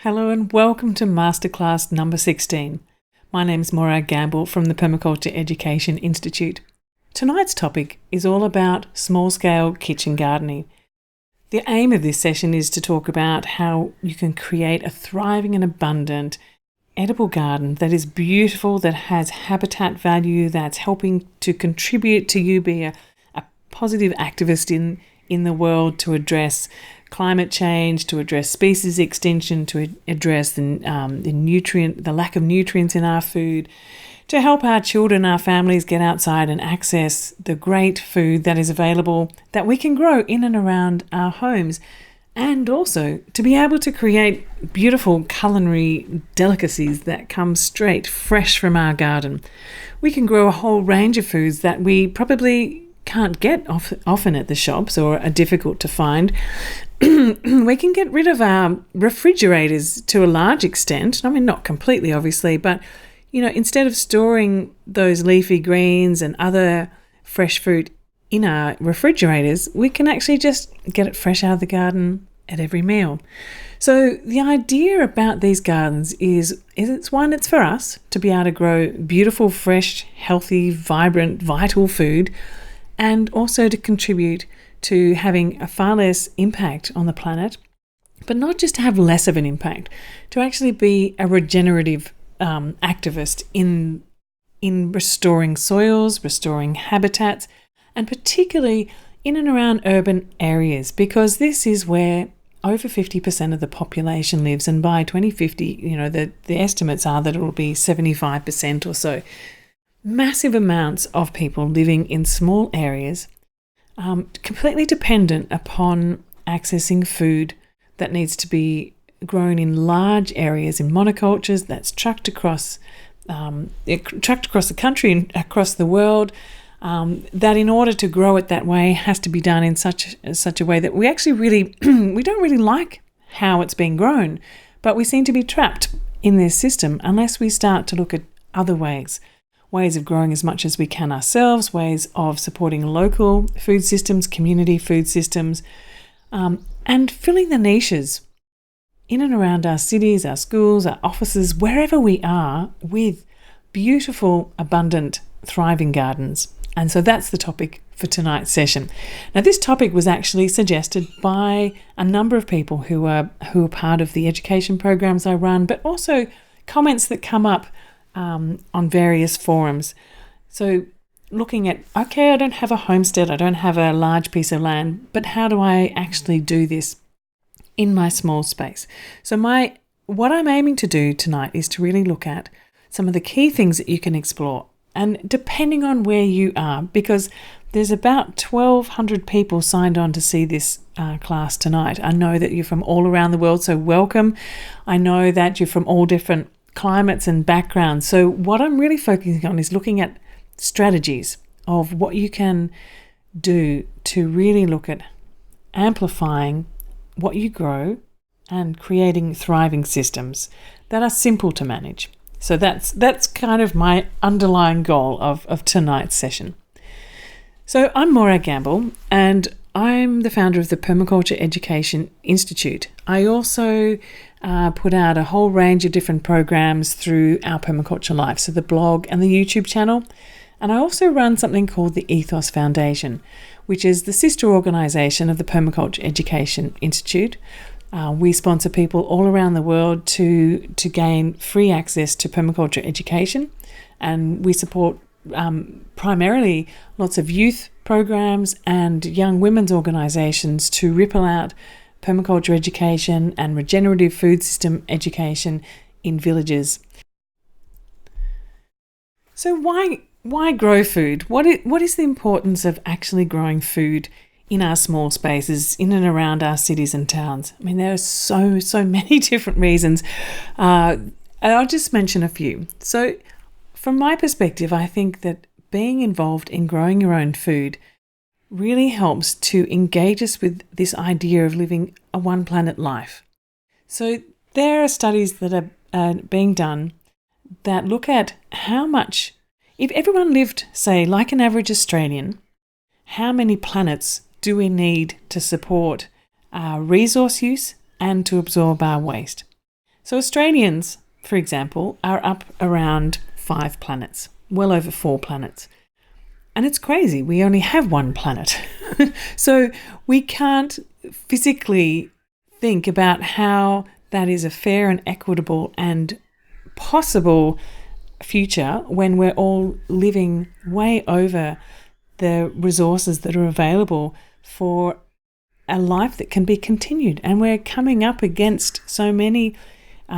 Hello and welcome to Masterclass number 16. My name's Morag Gamble from the Permaculture Education Institute. Tonight's topic is all about small-scale kitchen gardening. The aim of this session is to talk about how you can create a thriving and abundant edible garden that is beautiful, that has habitat value, that's helping to contribute to you be a positive activist in the world to address climate change, to address species extinction, to address the lack of nutrients in our food, to help our children, our families get outside and access the great food that is available that we can grow in and around our homes, and also to be able to create beautiful culinary delicacies that come straight, fresh from our garden. We can grow a whole range of foods that we probably can't get often at the shops or are difficult to find. We can get rid of our refrigerators to a large extent. I mean, not completely, obviously, but, instead of storing those leafy greens and other fresh fruit in our refrigerators, we can actually just get it fresh out of the garden at every meal. So the idea about these gardens is it's for us to be able to grow beautiful, fresh, healthy, vibrant, vital food, and also to contribute to having a far less impact on the planet, but not just to have less of an impact, to actually be a regenerative activist in restoring soils, restoring habitats, and particularly in and around urban areas, because this is where over 50% of the population lives, and by 2050, the estimates are that it will be 75% or so. Massive amounts of people living in small areas, completely dependent upon accessing food that needs to be grown in large areas in monocultures that's trucked across the country and across the world. That in order to grow it that way has to be done in such a way that we actually we don't really like how it's being grown, but we seem to be trapped in this system unless we start to look at other ways of growing as much as we can ourselves, ways of supporting local food systems, community food systems, and filling the niches in and around our cities, our schools, our offices, wherever we are, with beautiful, abundant, thriving gardens. And so that's the topic for tonight's session. Now, this topic was actually suggested by a number of people who are part of the education programs I run, but also comments that come up on various forums. So looking at, okay, I don't have a homestead, I don't have a large piece of land, but how do I actually do this in my small space? So what I'm aiming to do tonight is to really look at some of the key things that you can explore, and depending on where you are, because there's about 1,200 people signed on to see this class tonight. I know that you're from all around the world, so welcome. I know that you're from all different climates and backgrounds. So what I'm really focusing on is looking at strategies of what you can do to really look at amplifying what you grow and creating thriving systems that are simple to manage. So that's kind of my underlying goal of tonight's session. So I'm Morag Gamble, and I'm the founder of the Permaculture Education Institute. I also put out a whole range of different programs through our Permaculture Life, so the blog and the YouTube channel. And I also run something called the Ethos Foundation, which is the sister organisation of the Permaculture Education Institute. We sponsor people all around the world to gain free access to permaculture education, and we support primarily lots of youth programs and young women's organisations to ripple out permaculture education and regenerative food system education in villages. So why grow food? What is the importance of actually growing food in our small spaces, in and around our cities and towns? I mean, there are so many different reasons. I'll just mention a few. So from my perspective, I think that being involved in growing your own food really helps to engage us with this idea of living a one planet life. So there are studies that are being done that look at how much, if everyone lived, say, like an average Australian, how many planets do we need to support our resource use and to absorb our waste? So Australians, for example, are up around 5 planets, well over 4 planets. And it's crazy. We only have 1 planet. So we can't physically think about how that is a fair and equitable and possible future when we're all living way over the resources that are available for a life that can be continued. And we're coming up against so many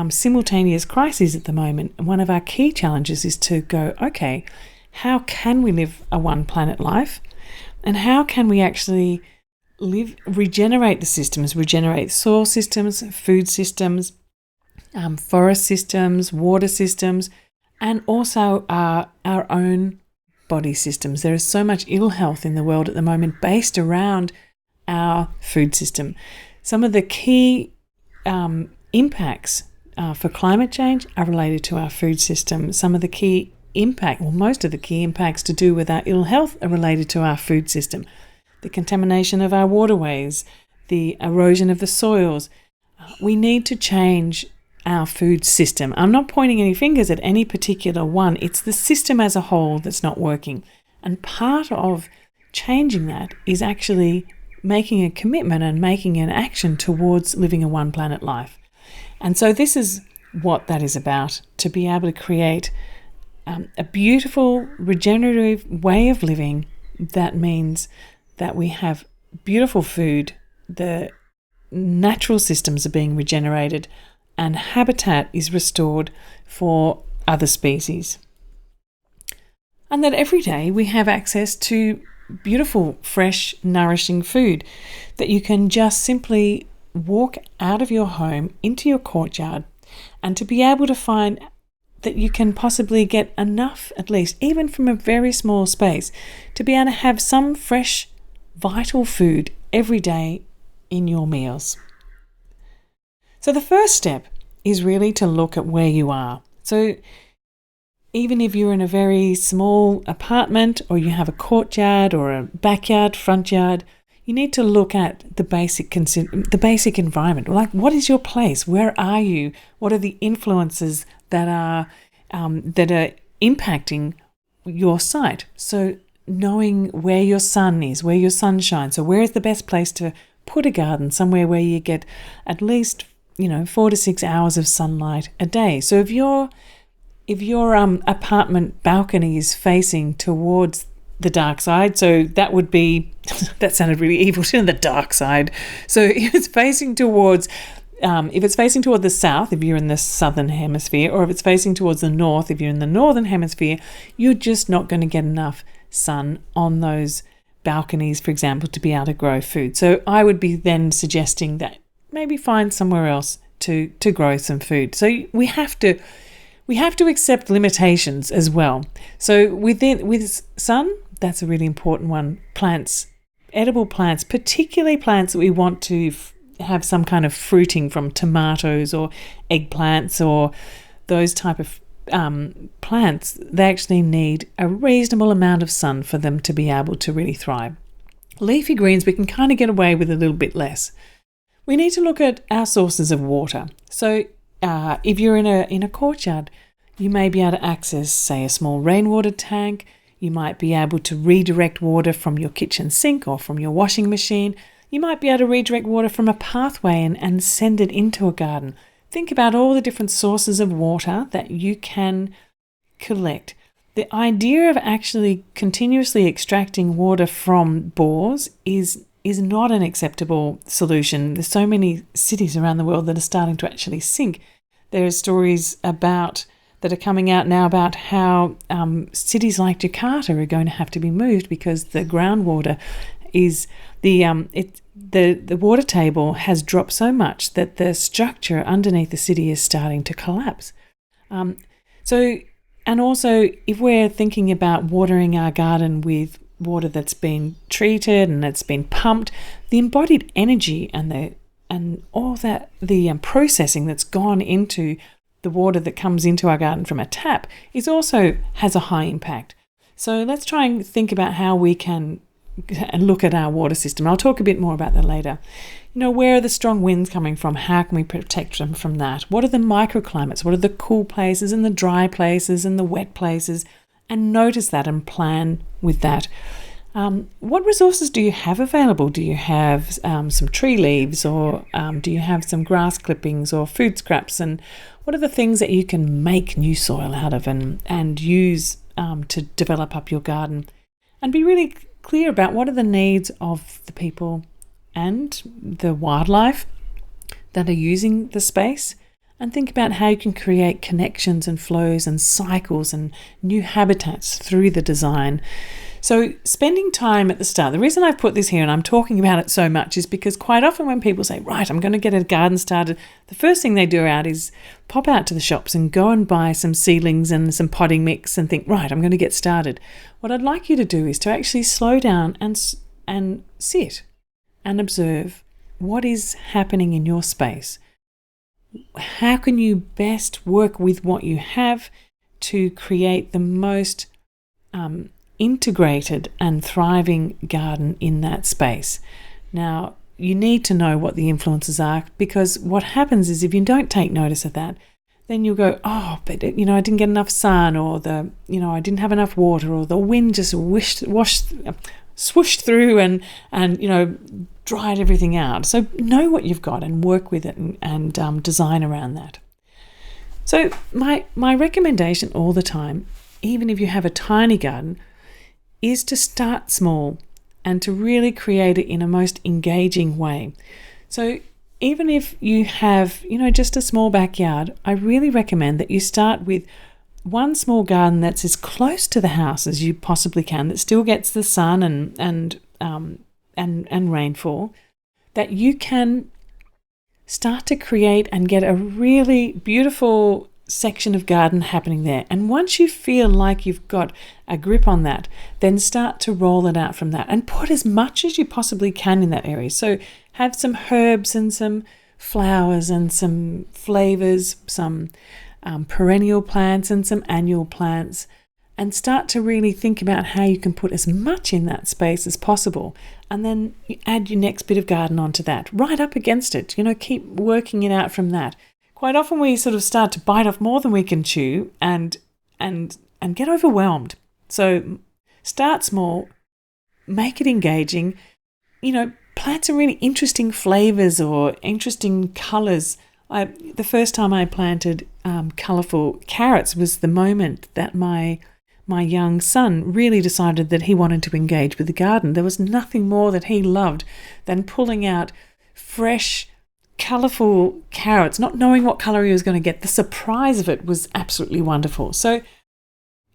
simultaneous crises at the moment. And one of our key challenges is to go, okay, how can we live a 1 planet life? And how can we actually regenerate the systems, regenerate soil systems, food systems, forest systems, water systems, and also our own body systems. There is so much ill health in the world at the moment based around our food system. Some of the key impacts for climate change are related to our food system. Some of the key most of the key impacts to do with our ill health are related to our food system. The contamination of our waterways, the erosion of the soils. We need to change our food system. I'm not pointing any fingers at any particular one. It's the system as a whole that's not working. And part of changing that is actually making a commitment and making an action towards living a 1 planet life. And so this is what that is about, to be able to create a beautiful, regenerative way of living that means that we have beautiful food, the natural systems are being regenerated, and habitat is restored for other species. And that every day we have access to beautiful, fresh, nourishing food that you can just simply walk out of your home into your courtyard, and to be able to find that you can possibly get enough, at least, even from a very small space, to be able to have some fresh, vital food every day in your meals. So the first step is really to look at where you are. So even if you're in a very small apartment, or you have a courtyard or a backyard, front yard, you need to look at the basic environment. Like, what is your place? Where are you? What are the influences that are impacting your site? So knowing where your sun is, where your sun shines. So where is the best place to put a garden? Somewhere where you get at least 4 to 6 hours of sunlight a day. So if your apartment balcony is facing towards the dark side, so that would be that sounded really evil, the dark side. So if it's facing towards the south, if you're in the southern hemisphere, or if it's facing towards the north, if you're in the northern hemisphere, you're just not going to get enough sun on those balconies, for example, to be able to grow food. So I would be then suggesting that maybe find somewhere else to grow some food. So we have to accept limitations as well. So with sun, that's a really important one. Plants, edible plants, particularly plants that we want to have some kind of fruiting from, tomatoes or eggplants or those type of plants, they actually need a reasonable amount of sun for them to be able to really thrive. Leafy greens, we can kind of get away with a little bit less. We need to look at our sources of water. So if you're in a courtyard, you may be able to access, say, a small rainwater tank. You might be able to redirect water from your kitchen sink or from your washing machine. You might be able to redirect water from a pathway and send it into a garden. Think about all the different sources of water that you can collect. The idea of actually continuously extracting water from bores is not an acceptable solution. There's so many cities around the world that are starting to actually sink. There are stories that are coming out now about how cities like Jakarta are going to have to be moved because the groundwater is the water table has dropped so much that the structure underneath the city is starting to collapse. And also, if we're thinking about watering our garden with water that's been treated and that's been pumped, the embodied energy and all that the processing that's gone into the water that comes into our garden from a tap is also has a high impact. So let's try and think about how we can and look at our water system. I'll talk a bit more about that later. Where are the strong winds coming from? How can we protect them from that? What are the microclimates? What are the cool places and the dry places and the wet places? And notice that and plan with that. What resources do you have available? Do you have some tree leaves, or do you have some grass clippings or food scraps? And what are the things that you can make new soil out of and use to develop up your garden? And be really clear about what are the needs of the people and the wildlife that are using the space, and think about how you can create connections and flows and cycles and new habitats through the design. So spending time at the start, the reason I've put this here and I'm talking about it so much is because quite often when people say, right, I'm going to get a garden started, the first thing they do is pop out to the shops and go and buy some seedlings and some potting mix and think, right, I'm going to get started. What I'd like you to do is to actually slow down and sit and observe what is happening in your space. How can you best work with what you have to create the most integrated and thriving garden in that space? Now, you need to know what the influences are, because what happens is if you don't take notice of that, then you'll go, oh, but I didn't get enough sun, or I didn't have enough water, or the wind just swooshed through and dried everything out. So know what you've got and work with it and design around that. So my recommendation all the time, even if you have a tiny garden, is to start small and to really create it in a most engaging way. So even if you have, just a small backyard, I really recommend that you start with one small garden that's as close to the house as you possibly can, that still gets the sun and rainfall, that you can start to create and get a really beautiful section of garden happening there. And once you feel like you've got a grip on that, then start to roll it out from that and put as much as you possibly can in that area. So have some herbs and some flowers and some flavors, some perennial plants and some annual plants, and start to really think about how you can put as much in that space as possible. And then you add your next bit of garden onto that, right up against it. Keep working it out from that. Quite often we sort of start to bite off more than we can chew and get overwhelmed. So start small, make it engaging. Plant some really interesting flavors or interesting colors. The first time I planted colourful carrots was the moment that my young son really decided that he wanted to engage with the garden. There was nothing more that he loved than pulling out fresh, colourful carrots, not knowing what colour he was going to get. The surprise of it was absolutely wonderful. So,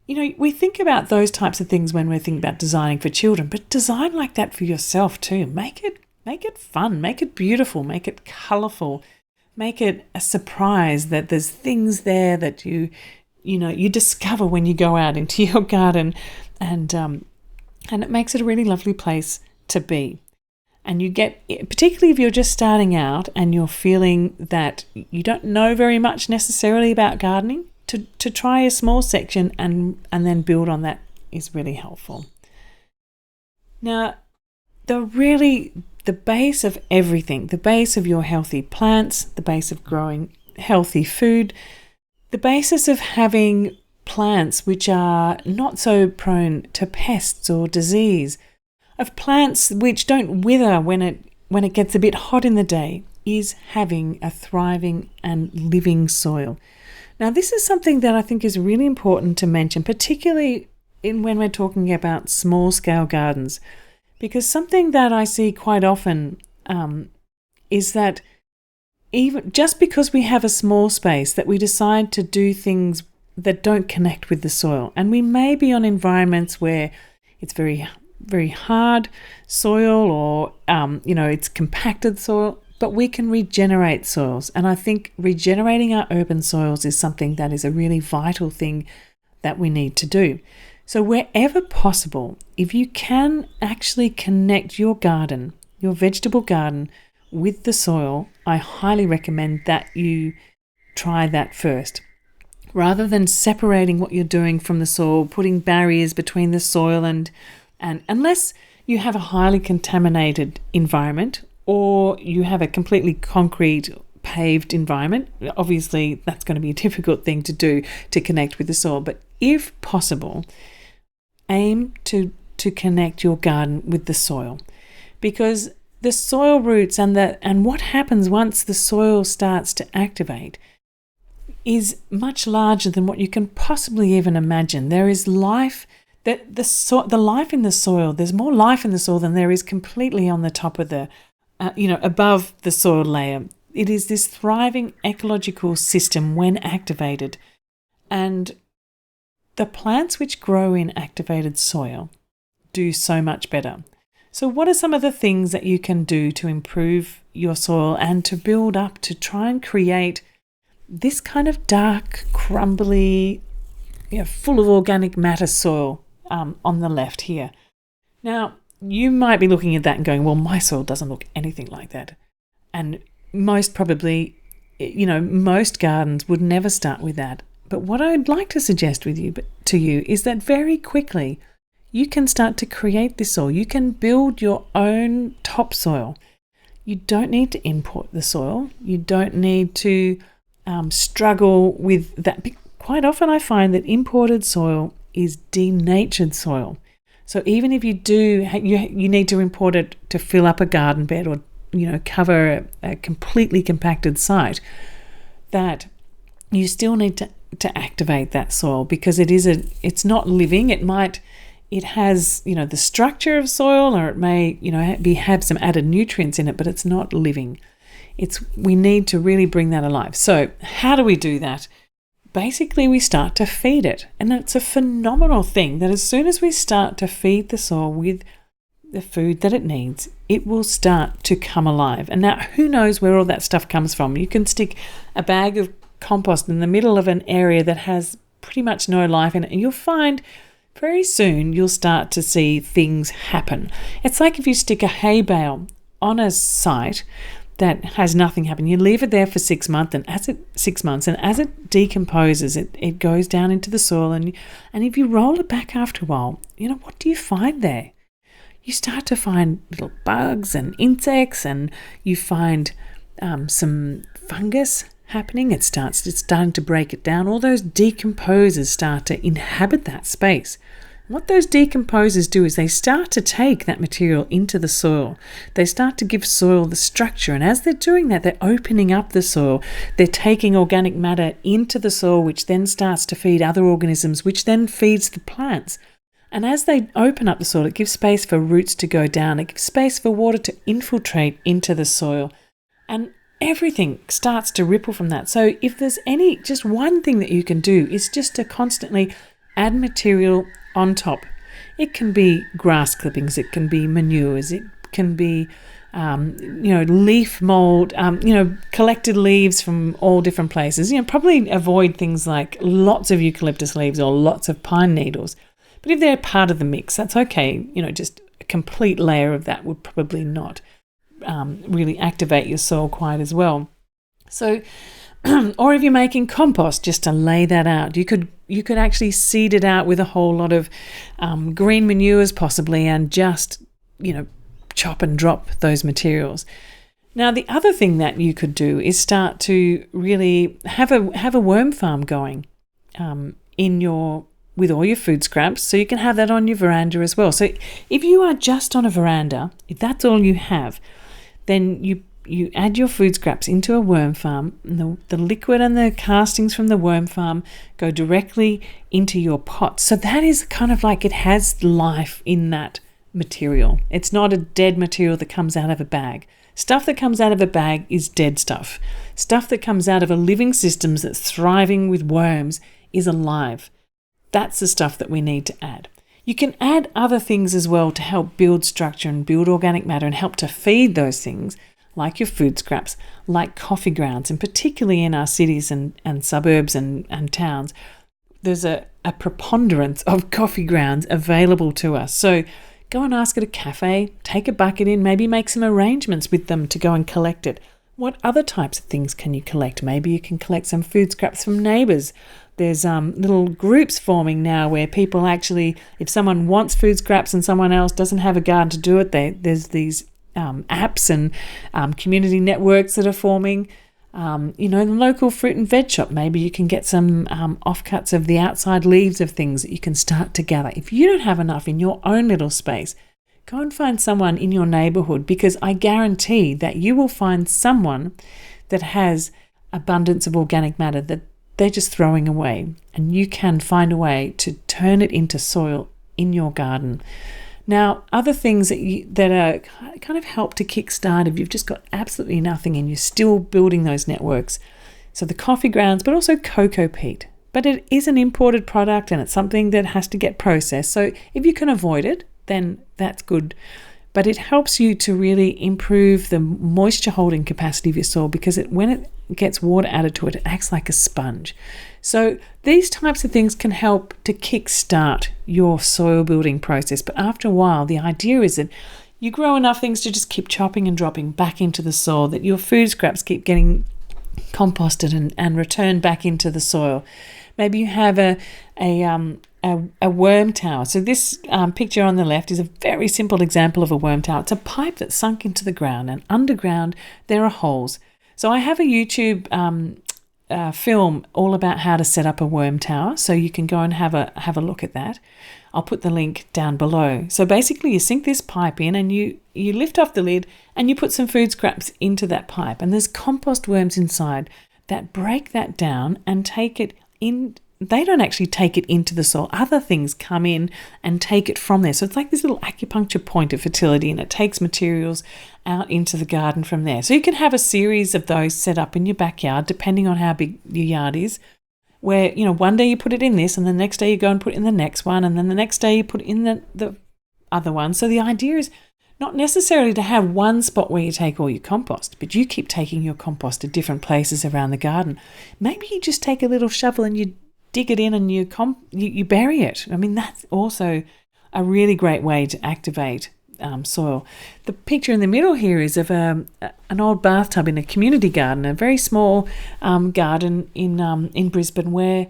we think about those types of things when we're thinking about designing for children, but design like that for yourself too. Make it fun, make it beautiful, make it colourful, make it a surprise that there's things there that you discover when you go out into your garden, and it makes it a really lovely place to be. And you get, particularly if you're just starting out and you're feeling that you don't know very much necessarily about gardening, to try a small section and then build on that is really helpful. Now, the base of everything, the base of your healthy plants, the base of growing healthy food, the basis of having plants which are not so prone to pests or disease, of plants which don't wither when it gets a bit hot in the day, is having a thriving and living soil. Now, this is something that I think is really important to mention, particularly when we're talking about small-scale gardens, because something that I see quite often is that even just because we have a small space, that we decide to do things that don't connect with the soil, and we may be on environments where it's very very hard soil, or it's compacted soil, but we can regenerate soils. And I think regenerating our urban soils is something that is a really vital thing that we need to do. So wherever possible, if you can actually connect your garden, your vegetable garden, with the soil, I highly recommend that you try that first. Rather than separating what you're doing from the soil, putting barriers between the soil and unless you have a highly contaminated environment, or you have a completely concrete paved environment. Obviously, that's going to be a difficult thing to do to connect with the soil. But if possible, aim to connect your garden with the soil, because the soil roots and what happens once the soil starts to activate is much larger than what you can possibly even imagine. There is life, the life in the soil. There's more life in the soil than there is completely on the top of the, above the soil layer. It is this thriving ecological system when activated, and the plants which grow in activated soil do so much better. So what are some of the things that you can do to improve your soil and to build up, to try and create this kind of dark, crumbly, full of organic matter soil on the left here? Now, you might be looking at that and going, well, my soil doesn't look anything like that. And most probably, most gardens would never start with that. But what I'd like to suggest to you is that very quickly you can start to create this soil. You can build your own topsoil. You don't need to import the soil. You don't need to struggle with that. Quite often I find that imported soil is denatured soil. So even if you do, you need to import it to fill up a garden bed or cover a completely compacted site, that you still need to activate that soil, because it's not living. It has the structure of soil, or it may have some added nutrients in it, but it's not living. We need to really bring that alive. So how do we do that? Basically, we start to feed it, and it's a phenomenal thing that as soon as we start to feed the soil with the food that it needs, it will start to come alive. And now, who knows where all that stuff comes from? You can stick a bag of compost in the middle of an area that has pretty much no life in it, and you'll find very soon you'll start to see things happen. It's like if you stick a hay bale on a site that has nothing happen. You leave it there for 6 months, and as it decomposes, it goes down into the soil, and if you roll it back after a while, what do you find there? You start to find little bugs and insects, and you find some fungus happening. It's starting to break it down. All those decomposers start to inhabit that space. What those decomposers do is they start to take that material into the soil. They start to give soil the structure, and as they're doing that, they're opening up the soil. They're taking organic matter into the soil, which then starts to feed other organisms, which then feeds the plants. And as they open up the soil, it gives space for roots to go down. It gives space for water to infiltrate into the soil. And everything starts to ripple from that. So if there's just one thing that you can do is just to constantly add material on top. It can be grass clippings, it can be manures, it can be leaf mold, collected leaves from all different places. Probably avoid things like lots of eucalyptus leaves or lots of pine needles. But if they're part of the mix, that's okay. Just a complete layer of that would probably not really activate your soil quite as well. So, or if you're making compost, just to lay that out, you could actually seed it out with a whole lot of green manures possibly, and just chop and drop those materials. Now, the other thing that you could do is start to really have a worm farm going with all your food scraps, so you can have that on your veranda as well. So if you are just on a veranda, if that's all you have, then you add your food scraps into a worm farm, and the liquid and the castings from the worm farm go directly into your pot. So that is kind of like it has life in that material. It's not a dead material that comes out of a bag. Stuff that comes out of a bag is dead stuff. Stuff that comes out of a living system that's thriving with worms is alive. That's the stuff that we need to add. You can add other things as well to help build structure and build organic matter and help to feed those things, like your food scraps, like coffee grounds, and particularly in our cities and suburbs and towns, there's a preponderance of coffee grounds available to us. So go and ask at a cafe, take a bucket in, maybe make some arrangements with them to go and collect it. What other types of things can you collect? Maybe you can collect some food scraps from neighbours. There's little groups forming now where people actually, if someone wants food scraps and someone else doesn't have a garden to do it, there's these apps and community networks that are forming. The local fruit and veg shop, maybe you can get some offcuts of the outside leaves of things that you can start to gather. If you don't have enough in your own little space, go and find someone in your neighbourhood, because I guarantee that you will find someone that has abundance of organic matter that they're just throwing away, and you can find a way to turn it into soil in your garden. Now, other things that are kind of help to kickstart if you've just got absolutely nothing and you're still building those networks. So the coffee grounds, but also cocoa peat. But it is an imported product and it's something that has to get processed. So if you can avoid it, then that's good. But it helps you to really improve the moisture holding capacity of your soil, because when it gets water added to it, it acts like a sponge. So these types of things can help to kickstart your soil building process. But after a while, the idea is that you grow enough things to just keep chopping and dropping back into the soil, that your food scraps keep getting composted and returned back into the soil. Maybe you have a worm tower. So this picture on the left is a very simple example of a worm tower. It's a pipe that's sunk into the ground, and underground there are holes. So I have a YouTube film all about how to set up a worm tower, so you can go and have a look at that. I'll put the link down below. So basically you sink this pipe in and you lift off the lid and you put some food scraps into that pipe, and there's compost worms inside that break that down and take it in. They don't actually take it into the soil. Other things come in and take it from there. So it's like this little acupuncture point of fertility, and it takes materials out into the garden from there. So you can have a series of those set up in your backyard, depending on how big your yard is, where, one day you put it in this, and the next day you go and put it in the next one, and then the next day you put it in the other one. So the idea is not necessarily to have one spot where you take all your compost, but you keep taking your compost to different places around the garden. Maybe you just take a little shovel and you dig it in and you bury it. I mean, that's also a really great way to activate soil. The picture in the middle here is of an old bathtub in a community garden, a very small garden in Brisbane, where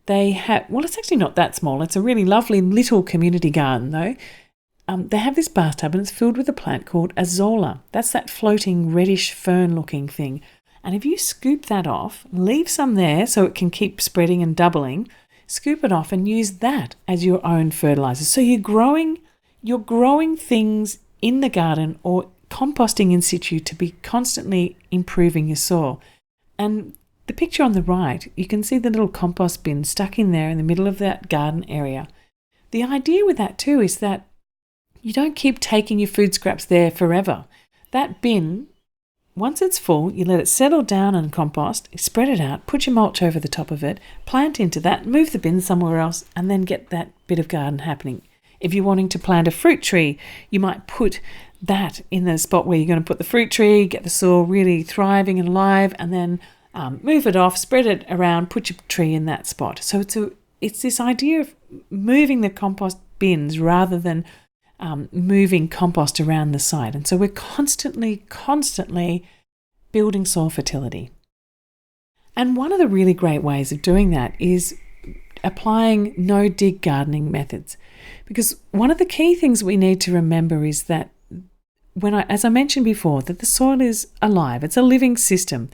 they have, well, it's actually not that small. It's a really lovely little community garden though. They have this bathtub and it's filled with a plant called azolla. That's that floating reddish fern looking thing. And if you scoop that off, leave some there so it can keep spreading and doubling, scoop it off and use that as your own fertilizer. So you're growing things in the garden or composting in situ to be constantly improving your soil. And the picture on the right, you can see the little compost bin stuck in there in the middle of that garden area. The idea with that too is that you don't keep taking your food scraps there forever. That bin, once it's full, you let it settle down and compost, spread it out, put your mulch over the top of it, plant into that, move the bin somewhere else, and then get that bit of garden happening. If you're wanting to plant a fruit tree, you might put that in the spot where you're going to put the fruit tree, get the soil really thriving and alive, and then move it off, spread it around, put your tree in that spot. So it's this idea of moving the compost bins rather than moving compost around the site. And so we're constantly building soil fertility. And one of the really great ways of doing that is applying no-dig gardening methods. Because one of the key things we need to remember is that as I mentioned before, that the soil is alive, it's a living system.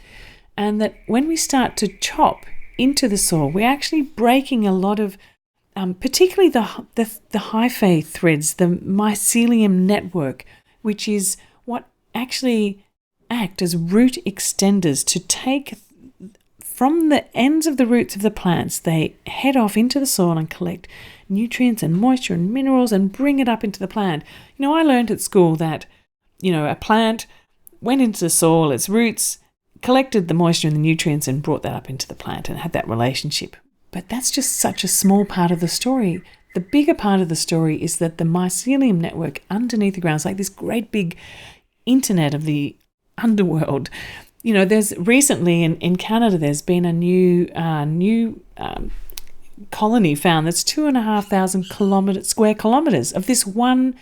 And that when we start to chop into the soil, we're actually breaking a lot of particularly the hyphae threads, the mycelium network, which is what actually act as root extenders to take from the ends of the roots of the plants. They head off into the soil and collect nutrients and moisture and minerals and bring it up into the plant. I learned at school that, a plant went into the soil, its roots collected the moisture and the nutrients and brought that up into the plant and had that relationship. But that's just such a small part of the story. The bigger part of the story is that the mycelium network underneath the ground is like this great big internet of the underworld. There's recently in Canada, there's been a new colony found that's 2,500 square kilometres of this one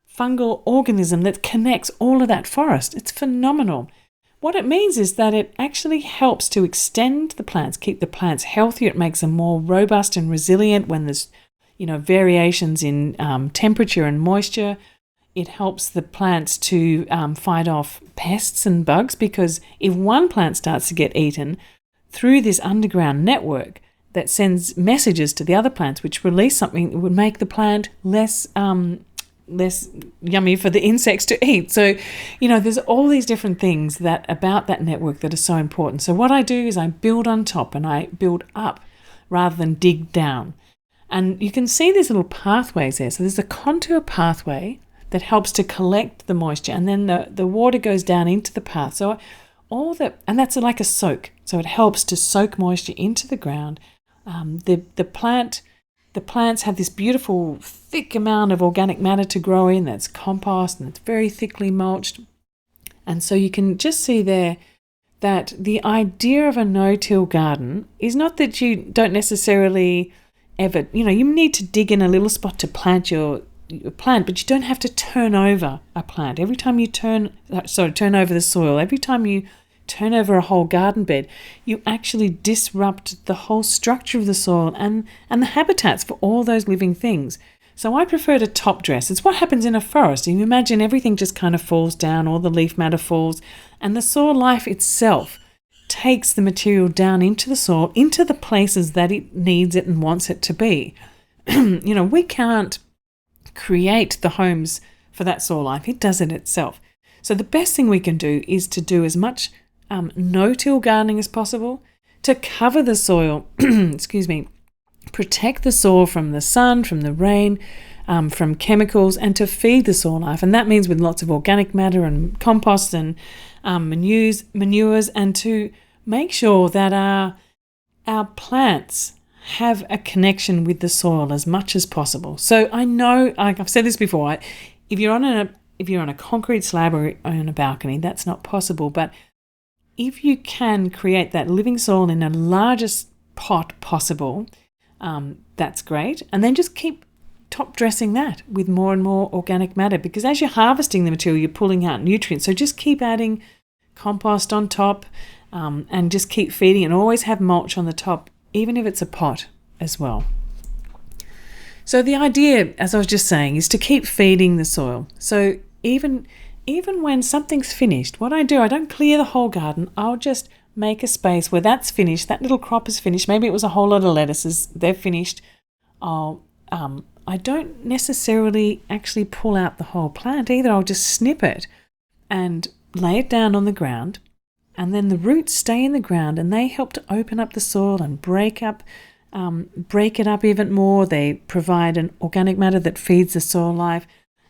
fungal organism that connects all of that forest. It's phenomenal. what it means is that it actually helps to extend the plants, keep the plants healthier. It makes them more robust and resilient when there's, variations in temperature and moisture. It helps the plants to fight off pests and bugs, because if one plant starts to get eaten, through this underground network that sends messages to the other plants, which release something that would make the plant less yummy for the insects to eat. So, there's all these different things that about that network that are so important. So what I do is I build on top and I build up rather than dig down. And you can see these little pathways there. So there's a contour pathway that helps to collect the moisture, and then the water goes down into the path. So and that's like a soak. So it helps to soak moisture into the ground. The plants have this beautiful thick amount of organic matter to grow in. That's compost, and it's very thickly mulched. And so you can just see there that the idea of a no-till garden is not that you don't necessarily ever, you need to dig in a little spot to plant your plant, but you don't have to turn over a plant. Every time you turn over the soil, every time you turn over a whole garden bed, you actually disrupt the whole structure of the soil and the habitats for all those living things. So I prefer to top dress. It's what happens in a forest. You imagine everything just kind of falls down, all the leaf matter falls, and the soil life itself takes the material down into the soil, into the places that it needs it and wants it to be. We can't create the homes for that soil life. It does it itself. So the best thing we can do is to do as much no-till gardening as possible, to cover the soil, protect the soil from the sun, from the rain, from chemicals, and to feed the soil life. And that means with lots of organic matter and compost and manures, and to make sure that our plants have a connection with the soil as much as possible. So I know, like I've said this before, if you're on a concrete slab or on a balcony, that's not possible. But if you can create that living soil in the largest pot possible, that's great. And then just keep top dressing that with more and more organic matter, because as you're harvesting the material, you're pulling out nutrients. So just keep adding compost on top, and just keep feeding, and always have mulch on the top, even if it's a pot as well. So the idea, as I was just saying, is to keep feeding the soil. So even when something's finished, what I do, I don't clear the whole garden. I'll just make a space where that's finished, that little crop is finished. Maybe it was a whole lot of lettuces, they're finished. I don't necessarily actually pull out the whole plant either. I'll just snip it and lay it down on the ground, and then the roots stay in the ground and they help to open up the soil and break it up even more. They provide an organic matter that feeds the soil life,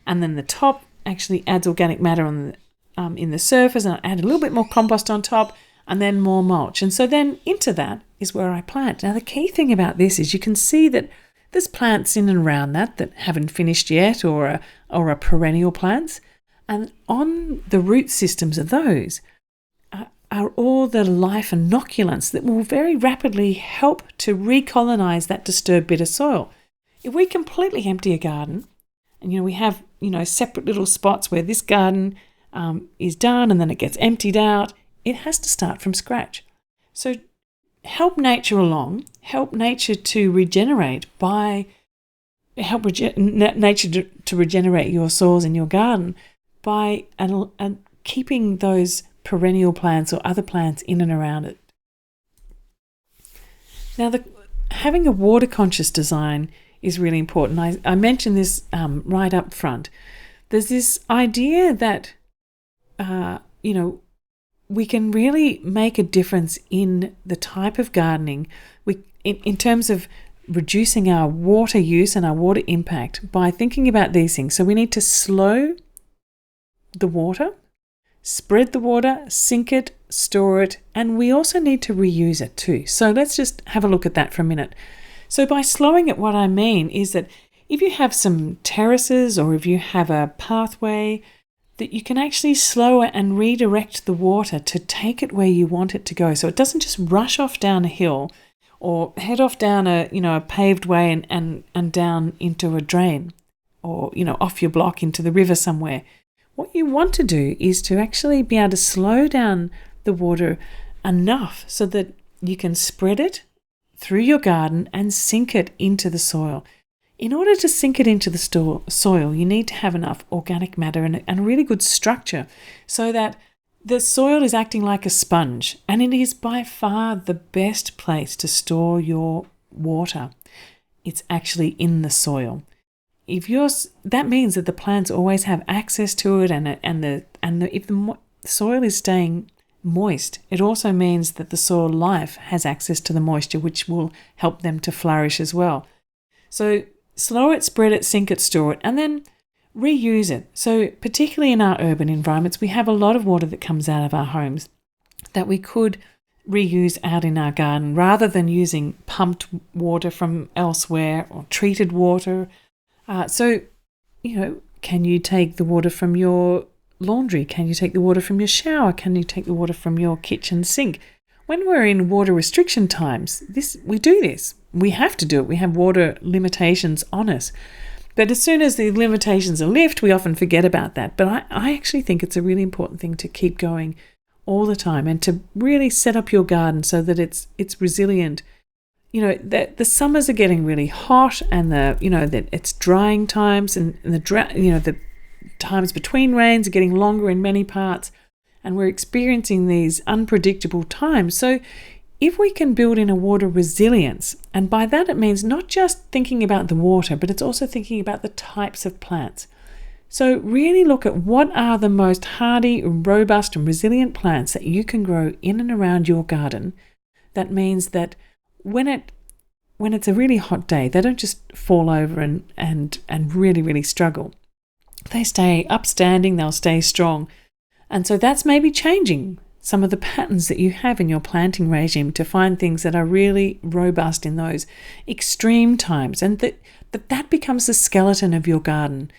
and then the top actually adds organic matter in the surface, and I add a little bit more compost on top, and then more mulch. And so then into that is where I plant. Now the key thing about this is you can see that there's plants in and around that haven't finished yet, or are perennial plants, and on the root systems of those are all the life inoculants that will very rapidly help to recolonize that disturbed bit of soil. If we completely empty a garden, and we have separate little spots where this garden is done and then it gets emptied out, it has to start from scratch. So help nature along, help nature to regenerate nature to regenerate your soils in your garden by keeping those perennial plants or other plants in and around it. Now, having a water conscious design is really important. I mentioned this right up front. There's this idea that we can really make a difference in the type of gardening in terms of reducing our water use and our water impact by thinking about these things. So we need to slow the water, spread the water, sink it, store it, and we also need to reuse it too. So let's just have a look at that for a minute. So by slowing it, what I mean is that if you have some terraces or if you have a pathway, that you can actually slow it and redirect the water to take it where you want it to go. So it doesn't just rush off down a hill or head off down a paved way and down into a drain or off your block into the river somewhere. what you want to do is to actually be able to slow down the water enough so that you can spread it through your garden and sink it into the soil. In order to sink it into the soil, you need to have enough organic matter and a really good structure so that the soil is acting like a sponge, and it is by far the best place to store your water. It's actually in the soil. That means that the plants always have access to it, and if the soil is staying moist, it also means that the soil life has access to the moisture, which will help them to flourish as well. So slow it, spread it, sink it, store it, and then reuse it. So particularly in our urban environments, we have a lot of water that comes out of our homes that we could reuse out in our garden rather than using pumped water from elsewhere or treated water. Can you take the water from your laundry? Can you take the water from your shower? Can you take the water from your kitchen sink? When we're in water restriction times, we do this. We have to do it. We have water limitations on us. But as soon as the limitations are lifted, we often forget about that. But I actually think it's a really important thing to keep going all the time and to really set up your garden so that it's resilient. The summers are getting really hot, and that it's drying times, and the times between rains are getting longer in many parts, and we're experiencing these unpredictable times. So if we can build in a water resilience, and by that it means not just thinking about the water, but it's also thinking about the types of plants. So really look at what are the most hardy, robust and resilient plants that you can grow in and around your garden. That means that when it's a really hot day, they don't just fall over and really, really struggle. They stay upstanding, they'll stay strong. And so that's maybe changing some of the patterns that you have in your planting regime to find things that are really robust in those extreme times, and that becomes the skeleton of your garden.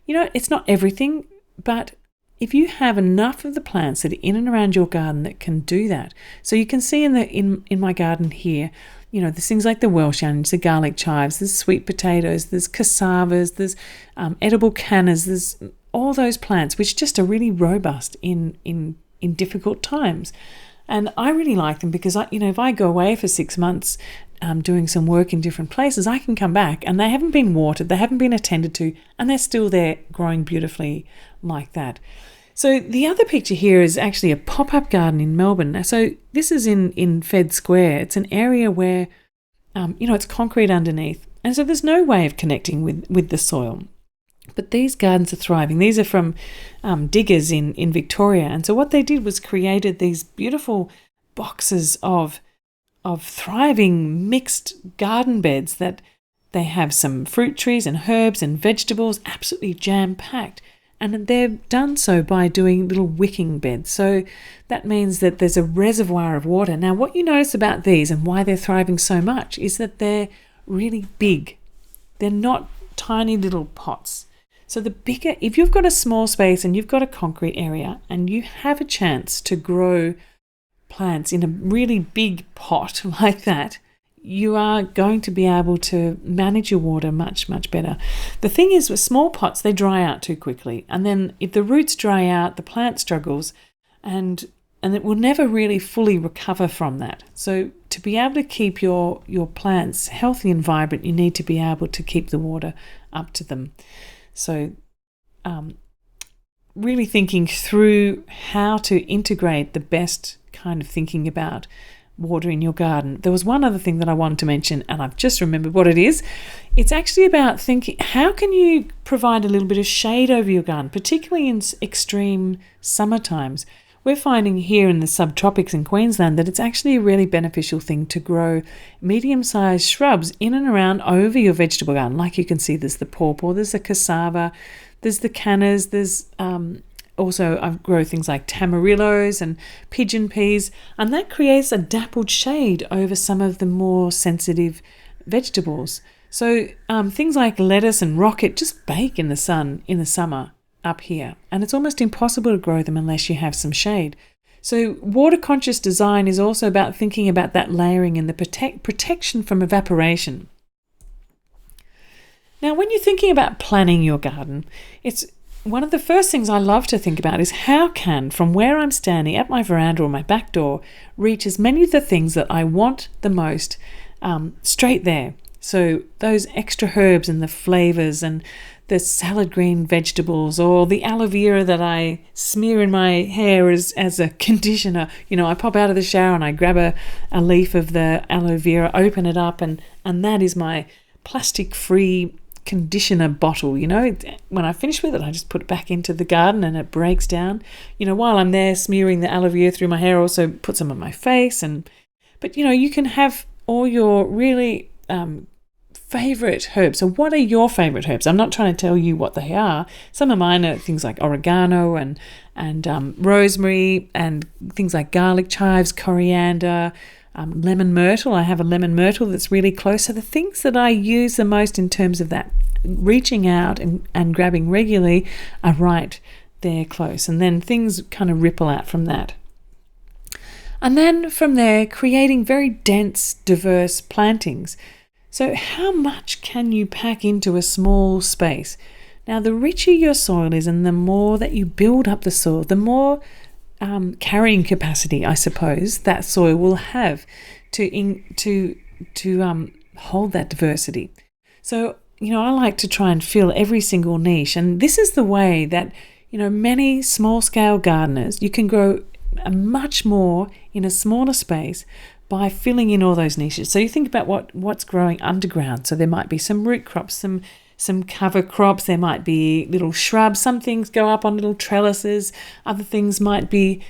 It's not everything, but if you have enough of the plants that are in and around your garden that can do that. So you can see in my garden here, there's things like the Welsh onions, the garlic chives, there's sweet potatoes, there's cassavas, there's edible cannas, there's all those plants which just are really robust in difficult times. And I really like them because if I go away for 6 months doing some work in different places, I can come back and they haven't been watered, they haven't been attended to, and they're still there growing beautifully like that. So the other picture here is actually a pop-up garden in Melbourne. So this is in Fed Square. It's an area where, it's concrete underneath. And so there's no way of connecting with the soil. But these gardens are thriving. These are from diggers in Victoria. And so what they did was created these beautiful boxes of thriving mixed garden beds that they have some fruit trees and herbs and vegetables absolutely jam-packed. And they've done so by doing little wicking beds. So that means that there's a reservoir of water. Now, what you notice about these and why they're thriving so much is that they're really big. They're not tiny little pots. So if you've got a small space and you've got a concrete area and you have a chance to grow plants in a really big pot like that, you are going to be able to manage your water much, much better. The thing is, with small pots, they dry out too quickly. And then if the roots dry out, the plant struggles and it will never really fully recover from that. So to be able to keep your plants healthy and vibrant, you need to be able to keep the water up to them. So really thinking through how to integrate the best kind of thinking about water in your garden. There was one other thing that I wanted to mention, and I've just remembered what it is. It's actually about thinking, how can you provide a little bit of shade over your garden, particularly in extreme summer times. We're finding here in the subtropics in Queensland that it's actually a really beneficial thing to grow medium-sized shrubs in and around over your vegetable garden. Like you can see, there's the pawpaw, there's the cassava, there's the cannas, there's also I grow things like tamarillos and pigeon peas, and that creates a dappled shade over some of the more sensitive vegetables. So things like lettuce and rocket just bake in the sun in the summer up here, and it's almost impossible to grow them unless you have some shade. So water conscious design is also about thinking about that layering and the protection from evaporation. Now, when you're thinking about planning your garden, it's one of the first things I love to think about is how can, from where I'm standing at my veranda or my back door, reach as many of the things that I want the most straight there. So those extra herbs and the flavors and the salad green vegetables, or the aloe vera that I smear in my hair as a conditioner. I pop out of the shower and I grab a leaf of the aloe vera, open it up, and that is my plastic-free conditioner bottle. When I finish with it, I just put it back into the garden and it breaks down. While I'm there smearing the aloe vera through my hair, I also put some on my face. But you can have all your really favorite herbs. So what are your favorite herbs? I'm not trying to tell you what they are. Some of mine are things like oregano and rosemary, and things like garlic chives, coriander, lemon myrtle. I have a lemon myrtle that's really close. So the things that I use the most in terms of that reaching out and grabbing regularly are right there close. And then things kind of ripple out from that. And then from there, creating very dense, diverse plantings. So how much can you pack into a small space? Now, the richer your soil is and the more that you build up the soil, the more carrying capacity, I suppose, that soil will have to hold that diversity. So, I like to try and fill every single niche. And this is the way that, many small-scale gardeners, you can grow much more in a smaller space by filling in all those niches. So you think about what's growing underground. So there might be some root crops, some cover crops, there might be little shrubs. Some things go up on little trellises. Other things might be,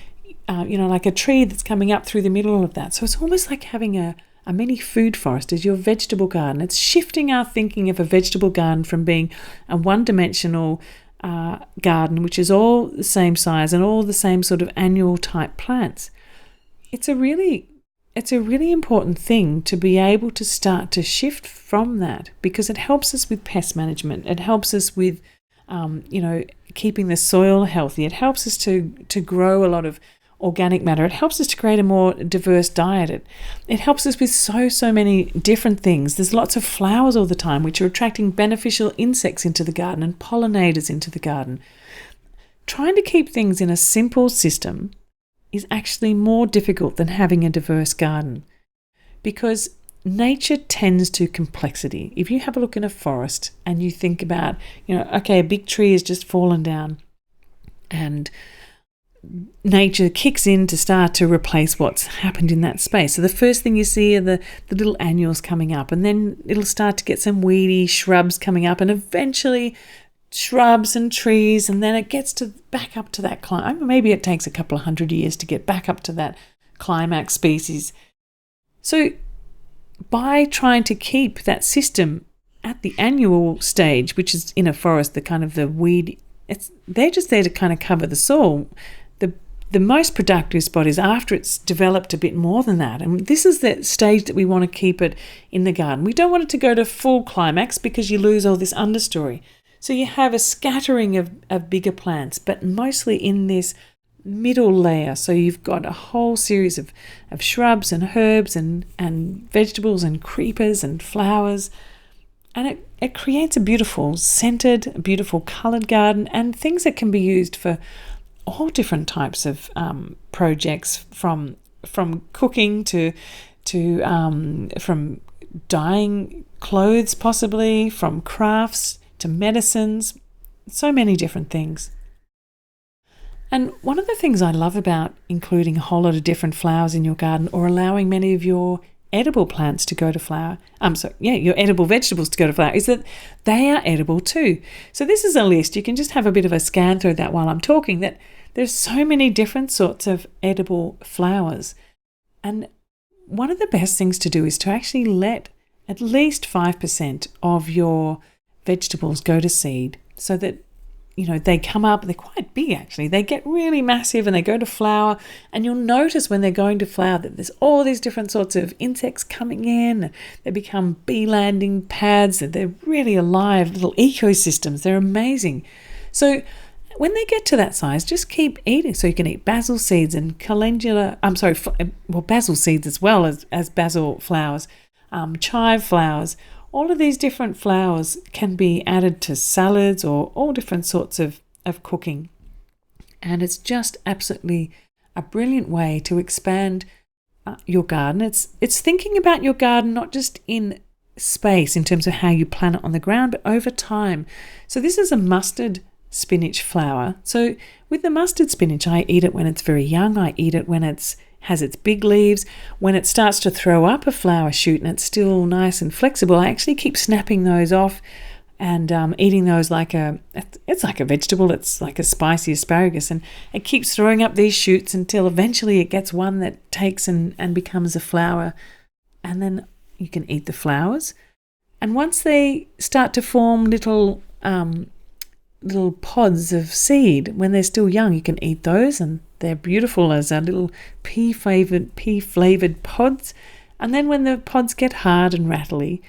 like a tree that's coming up through the middle of that. So it's almost like having a mini food forest as your vegetable garden. It's shifting our thinking of a vegetable garden from being a one-dimensional garden, which is all the same size and all the same sort of annual type plants. It's a really important thing to be able to start to shift from that, because it helps us with pest management. It helps us with, keeping the soil healthy. It helps us to grow a lot of organic matter. It helps us to create a more diverse diet. It helps us with so many different things. There's lots of flowers all the time, which are attracting beneficial insects into the garden and pollinators into the garden. Trying to keep things in a simple system is actually more difficult than having a diverse garden, because nature tends to complexity. If you have a look in a forest and you think about, a big tree has just fallen down and nature kicks in to start to replace what's happened in that space. So the first thing you see are the little annuals coming up, and then it'll start to get some weedy shrubs coming up, and eventually shrubs and trees, and then it gets back up to that climb. Maybe it takes a couple of 100 years to get back up to that climax species. So by trying to keep that system at the annual stage, which is in a forest, the weed, they're just there to kind of cover the soil. The most productive spot is after it's developed a bit more than that. And this is the stage that we want to keep it in the garden. We don't want it to go to full climax, because you lose all this understory. So you have a scattering of bigger plants, but mostly in this middle layer. So you've got a whole series of shrubs and herbs and vegetables and creepers and flowers. And it creates a beautiful scented, beautiful coloured garden, and things that can be used for all different types of projects, from cooking to from dyeing clothes, possibly, from crafts to medicines, so many different things. And one of the things I love about including a whole lot of different flowers in your garden, or allowing many of your edible plants to go to flower, your edible vegetables to go to flower, is that they are edible too. So this is a list. You can just have a bit of a scan through that while I'm talking, that there's so many different sorts of edible flowers. And one of the best things to do is to actually let at least 5% of your vegetables go to seed, so that they come up, they're quite big actually, they get really massive and they go to flower, and you'll notice when they're going to flower that there's all these different sorts of insects coming in. They become bee landing pads, and they're really alive little ecosystems. They're amazing. So when they get to that size, just keep eating. So you can eat basil seeds and basil seeds as well as basil flowers, chive flowers. All of these different flowers can be added to salads or all different sorts of of cooking. And it's just absolutely a brilliant way to expand your garden. It's thinking about your garden not just in space in terms of how you plant it on the ground, but over time. So this is a mustard spinach flower. So with the mustard spinach, I eat it when it's very young. I eat it when it has its big leaves. When it starts to throw up a flower shoot and it's still nice and flexible, I actually keep snapping those off and eating those it's like a vegetable. It's like a spicy asparagus, and it keeps throwing up these shoots until eventually it gets one that takes and becomes a flower, and then you can eat the flowers. And once they start to form little pods of seed, when they're still young, you can eat those, and they're beautiful as little pea-flavored pods. And then when the pods get hard and rattly,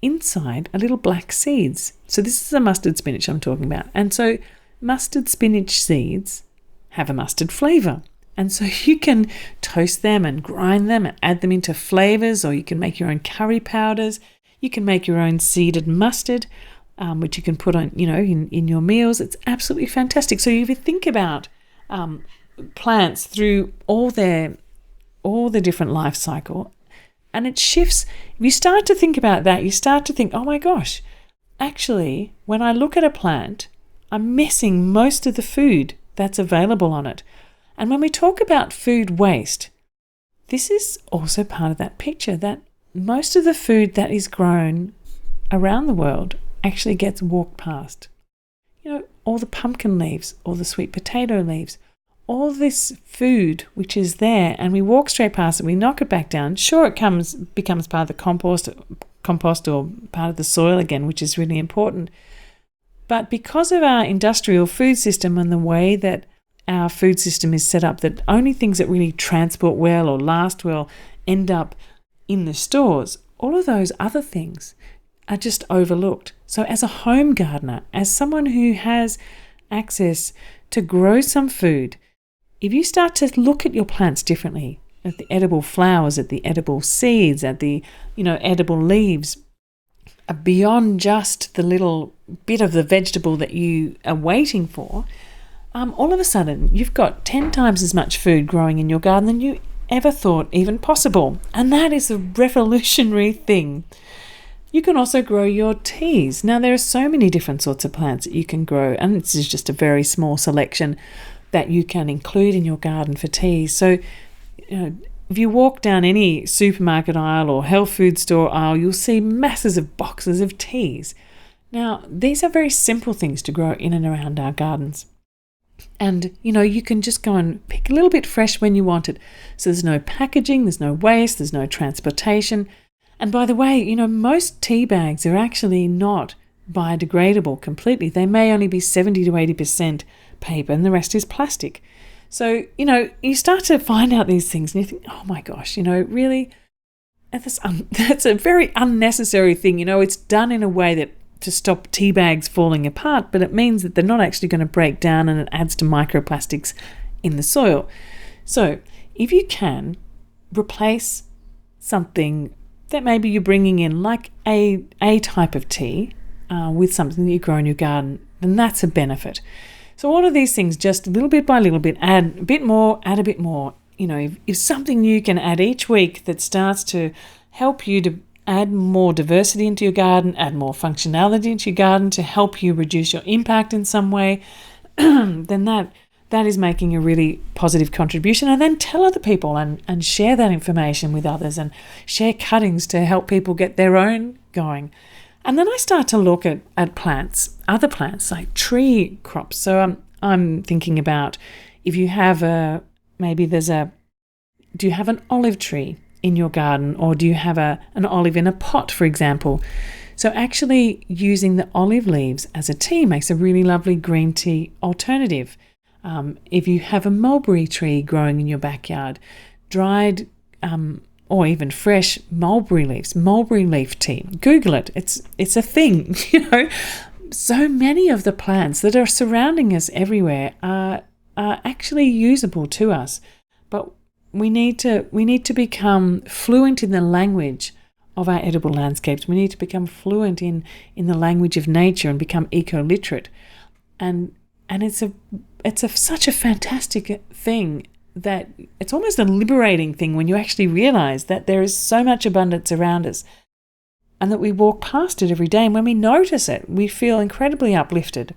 inside are little black seeds. So this is a mustard spinach I'm talking about. And so mustard spinach seeds have a mustard flavour. And so you can toast them and grind them and add them into flavours, or you can make your own curry powders. You can make your own seeded mustard, which you can put on, in your meals. It's absolutely fantastic. So if you think about plants through all the different life cycle, and it shifts. If you start to think about that, you start to think, oh my gosh, actually, when I look at a plant, I'm missing most of the food that's available on it. And when we talk about food waste, this is also part of that picture, that most of the food that is grown around the world actually gets walked past. All the pumpkin leaves, all the sweet potato leaves, all this food which is there, and we walk straight past it, we knock it back down. Sure, it becomes part of the compost or part of the soil again, which is really important. But because of our industrial food system and the way that our food system is set up, that only things that really transport well or last well end up in the stores, all of those other things are just overlooked. So as a home gardener, as someone who has access to grow some food, if you start to look at your plants differently, at the edible flowers, at the edible seeds, at the edible leaves, beyond just the little bit of the vegetable that you are waiting for, all of a sudden you've got 10 times as much food growing in your garden than you ever thought even possible. And that is a revolutionary thing. You can also grow your teas. Now, there are so many different sorts of plants that you can grow, and this is just a very small selection that you can include in your garden for teas. So, if you walk down any supermarket aisle or health food store aisle, you'll see masses of boxes of teas. Now, these are very simple things to grow in and around our gardens. And, you can just go and pick a little bit fresh when you want it. So there's no packaging, there's no waste, there's no transportation. And by the way, most tea bags are actually not biodegradable completely. They may only be 70 to 80% paper and the rest is plastic. So, you start to find out these things and you think, oh my gosh, really, that's a very unnecessary thing. It's done in a way that to stop tea bags falling apart, but it means that they're not actually going to break down, and it adds to microplastics in the soil. So if you can replace something that maybe you're bringing in, like a type of tea, with something that you grow in your garden, then that's a benefit. So all of these things, just little bit by little bit, add a bit more, add a bit more. If something you can add each week that starts to help you to add more diversity into your garden, add more functionality into your garden to help you reduce your impact in some way, then that is making a really positive contribution. And then tell other people and share that information with others and share cuttings to help people get their own going. And then I start to look at plants, other plants like tree crops. So I'm thinking about if you have do you have an olive tree in your garden, or do you have an olive in a pot, for example? So actually using the olive leaves as a tea makes a really lovely green tea alternative. If you have a mulberry tree growing in your backyard, dried or even fresh mulberry leaf tea. Google it. It's a thing. So many of the plants that are surrounding us everywhere are actually usable to us, but we need to become fluent in the language of our edible landscapes. We need to become fluent in the language of nature and become eco-literate. And And it's such a fantastic thing that it's almost a liberating thing when you actually realize that there is so much abundance around us and that we walk past it every day. And when we notice it, we feel incredibly uplifted.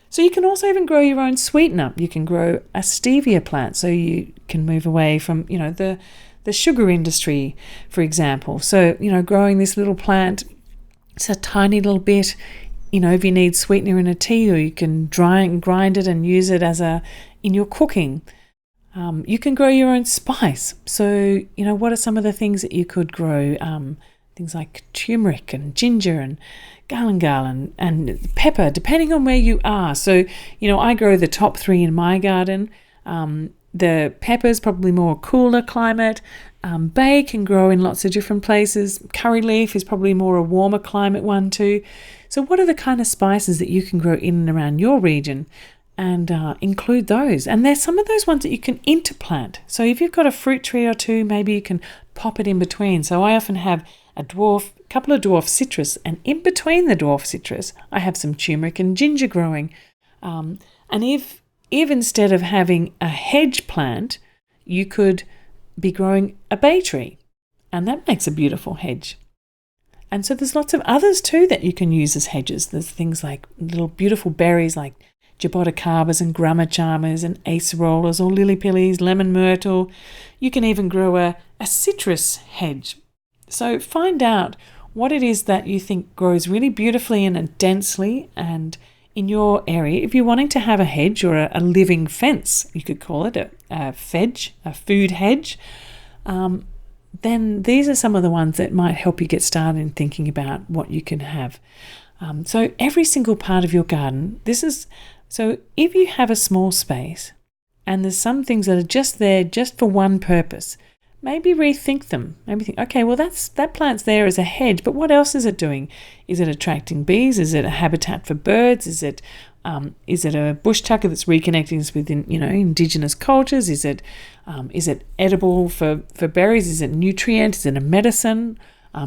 So you can also even grow your own sweetener. You can grow a stevia plant, so you can move away from, the sugar industry, for example. So, growing this little plant, it's a tiny little bit. If you need sweetener in a tea, or you can dry and grind it and use it in your cooking. You can grow your own spice. So, what are some of the things that you could grow? Things like turmeric and ginger and galangal and pepper, depending on where you are. So, I grow the top 3 in my garden. The pepper's probably more cooler climate. Bay can grow in lots of different places. Curry leaf is probably more a warmer climate one too. So what are the kind of spices that you can grow in and around your region? And include those. And there's some of those ones that you can interplant. So if you've got a fruit tree or two, maybe you can pop it in between. So I often have a couple of dwarf citrus, and in between the dwarf citrus, I have some turmeric and ginger growing. And if instead of having a hedge plant, you could be growing a bay tree, and that makes a beautiful hedge. And so there's lots of others too that you can use as hedges. There's things like little beautiful berries like jaboticabas and grummachamas and acerolas or lily-pillies, lemon myrtle. You can even grow a citrus hedge. So find out what it is that you think grows really beautifully and densely and in your area. If you're wanting to have a hedge or a living fence, you could call it a food hedge, then these are some of the ones that might help you get started in thinking about what you can have. So every single part of your garden, so if you have a small space and there's some things that are just there just for one purpose, maybe rethink them. Maybe think, okay, well that plant's there as a hedge, but what else is it doing? Is it attracting bees? Is it a habitat for birds? Is it a bush tucker that's reconnecting us with indigenous cultures? Is it edible for berries? Is it nutrient? Is it a medicine?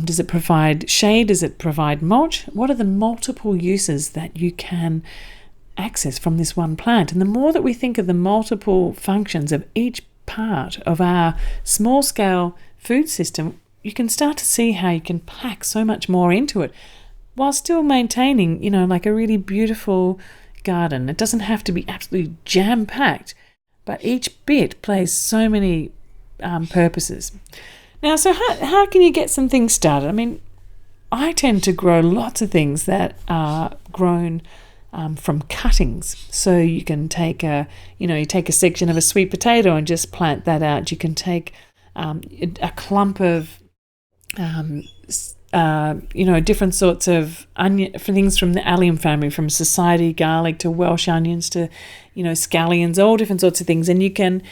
Does it provide shade? Does it provide mulch? What are the multiple uses that you can access from this one plant? And the more that we think of the multiple functions of each part of our small-scale food system, you can start to see how you can pack so much more into it while still maintaining, like a really beautiful garden. It doesn't have to be absolutely jam-packed, but each bit plays so many purposes. Now, so how can you get some things started? I mean, I tend to grow lots of things that are grown from cuttings. So you can take a section of a sweet potato and just plant that out. You can take a clump of different sorts of onion, for things from the allium family, from society garlic to Welsh onions to scallions, all different sorts of things, and you can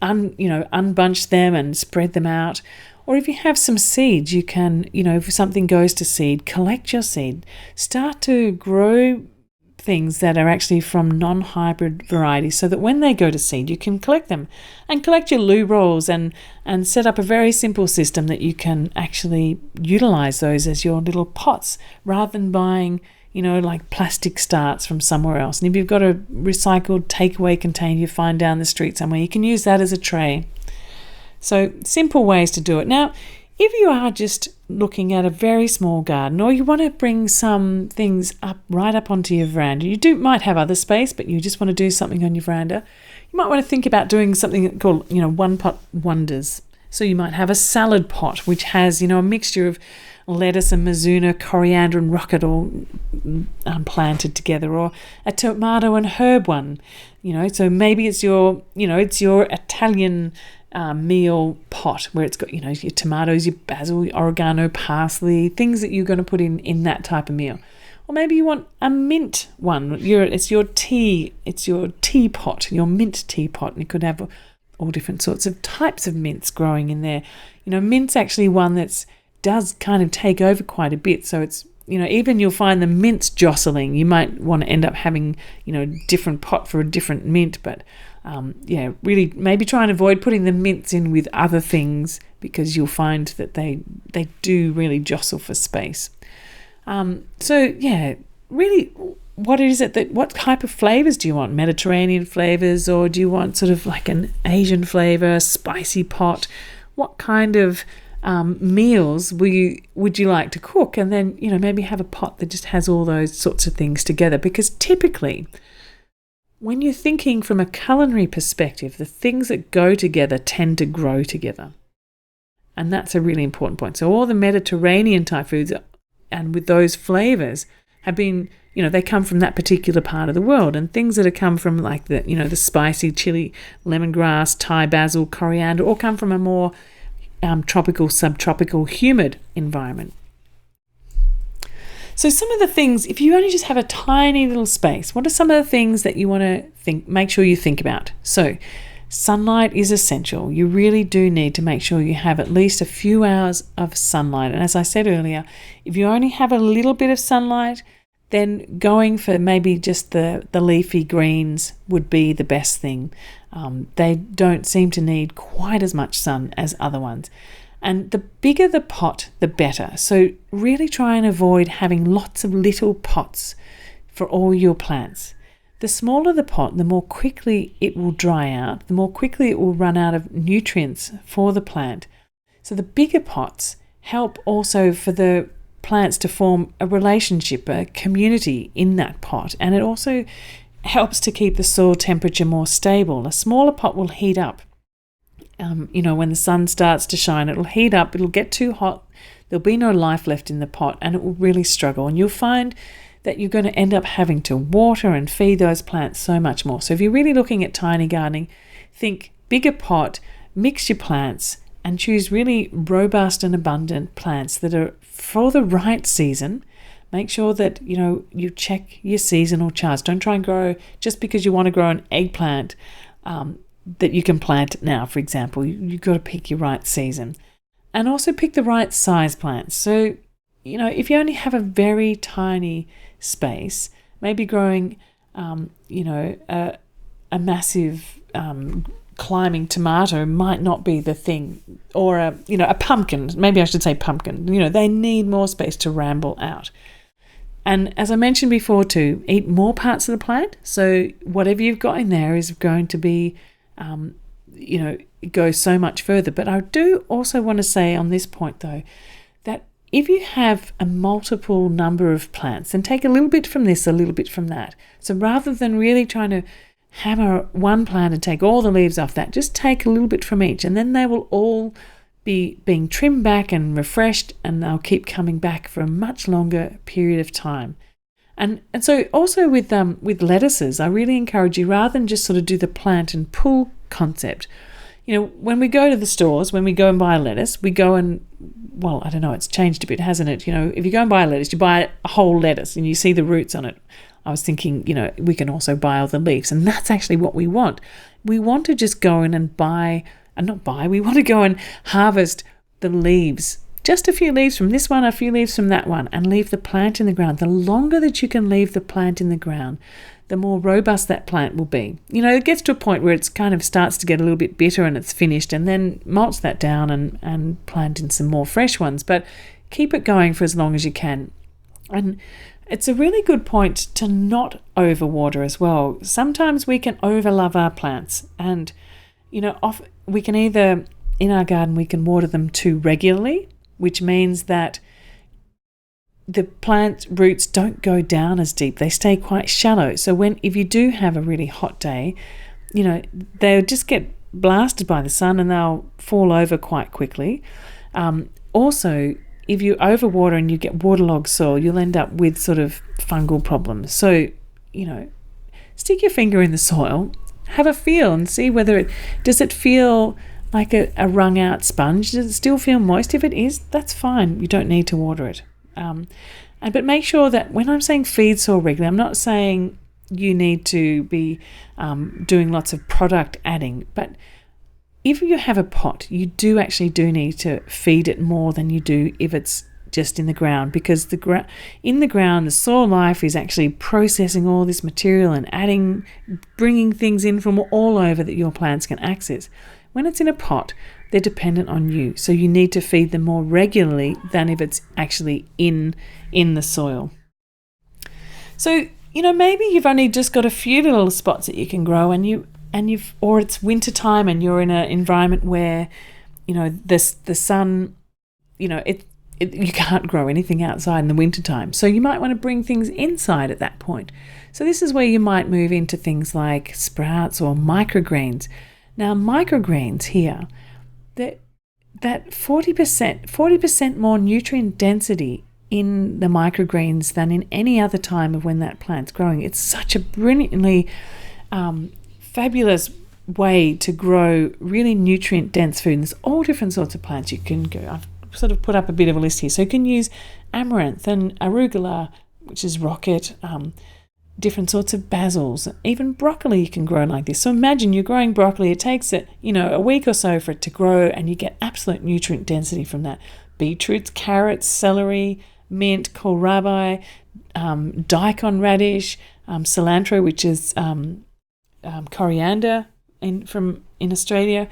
unbunch them and spread them out. Or if you have some seeds, you can, if something goes to seed, collect your seed. Start to grow things that are actually from non-hybrid varieties so that when they go to seed, you can collect them and collect your loo rolls and set up a very simple system that you can actually utilize those as your little pots rather than buying, like plastic starts from somewhere else. And if you've got a recycled takeaway container you find down the street somewhere, you can use that as a tray. So simple ways to do it. Now, if you are just looking at a very small garden, or you want to bring some things right up onto your veranda, might have other space, but you just want to do something on your veranda, you might want to think about doing something called, one pot wonders. So you might have a salad pot, which has, a mixture of lettuce and mizuna, coriander and rocket all planted together, or a tomato and herb one, so maybe it's your Italian meal pot where it's got, your tomatoes, your basil, your oregano, parsley, things that you're going to put in that type of meal. Or maybe you want a mint one. It's your teapot, your mint teapot, and you could have all different sorts of types of mints growing in there. Mint's actually one that's does kind of take over quite a bit. So it's, even you'll find the mints jostling. You might want to end up having, different pot for a different mint, but really maybe try and avoid putting the mints in with other things because you'll find that they do really jostle for space. Really what type of flavors do you want? Mediterranean flavors, or do you want sort of like an Asian flavor, spicy pot? What kind of meals would you like to cook? And then, maybe have a pot that just has all those sorts of things together. Because typically, when you're thinking from a culinary perspective, the things that go together tend to grow together. And that's a really important point. So all the Mediterranean type foods, and with those flavors, have been, they come from that particular part of the world. And things that have come from like the spicy chili, lemongrass, Thai basil, coriander, all come from a more tropical, subtropical, humid environment. So some of the things, if you only just have a tiny little space, what are some of the things that you want to make sure you think about? So sunlight is essential. You really do need to make sure you have at least a few hours of sunlight. And as I said earlier, if you only have a little bit of sunlight, then going for maybe just the leafy greens would be the best thing. They don't seem to need quite as much sun as other ones. And the bigger the pot, the better. So really try and avoid having lots of little pots for all your plants. The smaller the pot, the more quickly it will dry out, the more quickly it will run out of nutrients for the plant. So the bigger pots help also for the plants to form a relationship, a community in that pot. And it also helps to keep the soil temperature more stable. A smaller pot will heat up. When the sun starts to shine, it'll heat up, it'll get too hot, there'll be no life left in the pot, and it will really struggle. And you'll find that you're going to end up having to water and feed those plants so much more. So if you're really looking at tiny gardening, think bigger pot, mix your plants, and choose really robust and abundant plants that are for the right season. Make sure that, you check your seasonal charts. Don't try and grow just because you want to grow an eggplant that you can plant now, for example. You've got to pick your right season. And also pick the right size plants. So, if you only have a very tiny space, maybe growing, a massive climbing tomato might not be the thing. Or, a pumpkin. Maybe I should say pumpkin. They need more space to ramble out. And as I mentioned before too, eat more parts of the plant. So whatever you've got in there is going to be go so much further. But I do also want to say on this point though, that if you have a multiple number of plants, then take a little bit from this, a little bit from that. So rather than really trying to hammer one plant and take all the leaves off that, just take a little bit from each, and then they will all be being trimmed back and refreshed, and they'll keep coming back for a much longer period of time. And so also with lettuces, I really encourage you, rather than just sort of do the plant and pull concept. When we go to the stores, when we go and buy a lettuce, we go and, well, I don't know, it's changed a bit, hasn't it? If you go and buy a lettuce, you buy a whole lettuce and you see the roots on it. I was thinking, we can also buy all the leaves, and that's actually what we want. We want to just go in and we want to go and harvest the leaves. Just a few leaves from this one, a few leaves from that one, and leave the plant in the ground. The longer that you can leave the plant in the ground, the more robust that plant will be. It gets to a point where it's kind of starts to get a little bit bitter and it's finished, and then mulch that down and plant in some more fresh ones. But keep it going for as long as you can. And it's a really good point to not overwater as well. Sometimes we can overlove our plants, and we can either, in our garden, we can water them too regularly, which means that the plant roots don't go down as deep. They stay quite shallow. So if you do have a really hot day, they'll just get blasted by the sun and they'll fall over quite quickly. Also, if you overwater and you get waterlogged soil, you'll end up with sort of fungal problems. So, stick your finger in the soil, have a feel and see whether does it feel like a wrung out sponge? Does it still feel moist? If it is, that's fine. You don't need to water it. But make sure that when I'm saying feed soil regularly, I'm not saying you need to be doing lots of product adding. But if you have a pot, you do need to feed it more than you do if it's just in the ground, because in the ground, the soil life is actually processing all this material and bringing things in from all over that your plants can access. When it's in a pot, they're dependent on you. So you need to feed them more regularly than if it's actually in the soil. So maybe you've only just got a few little spots that you can grow, or it's winter time and you're in an environment where, the sun, you can't grow anything outside in the winter time. So you might want to bring things inside at that point. So this is where you might move into things like sprouts or microgreens. Now, microgreens here, that 40% more nutrient density in the microgreens than in any other time of when that plant's growing. It's such a brilliantly fabulous way to grow really nutrient-dense food. And there's all different sorts of plants you can go. I've sort of put up a bit of a list here. So you can use amaranth and arugula, which is rocket, different sorts of basils, even broccoli you can grow like this. So imagine you're growing broccoli. It takes it, a week or so for it to grow, and you get absolute nutrient density from that. Beetroots, carrots, celery, mint, kohlrabi, daikon radish, cilantro, which is coriander in Australia.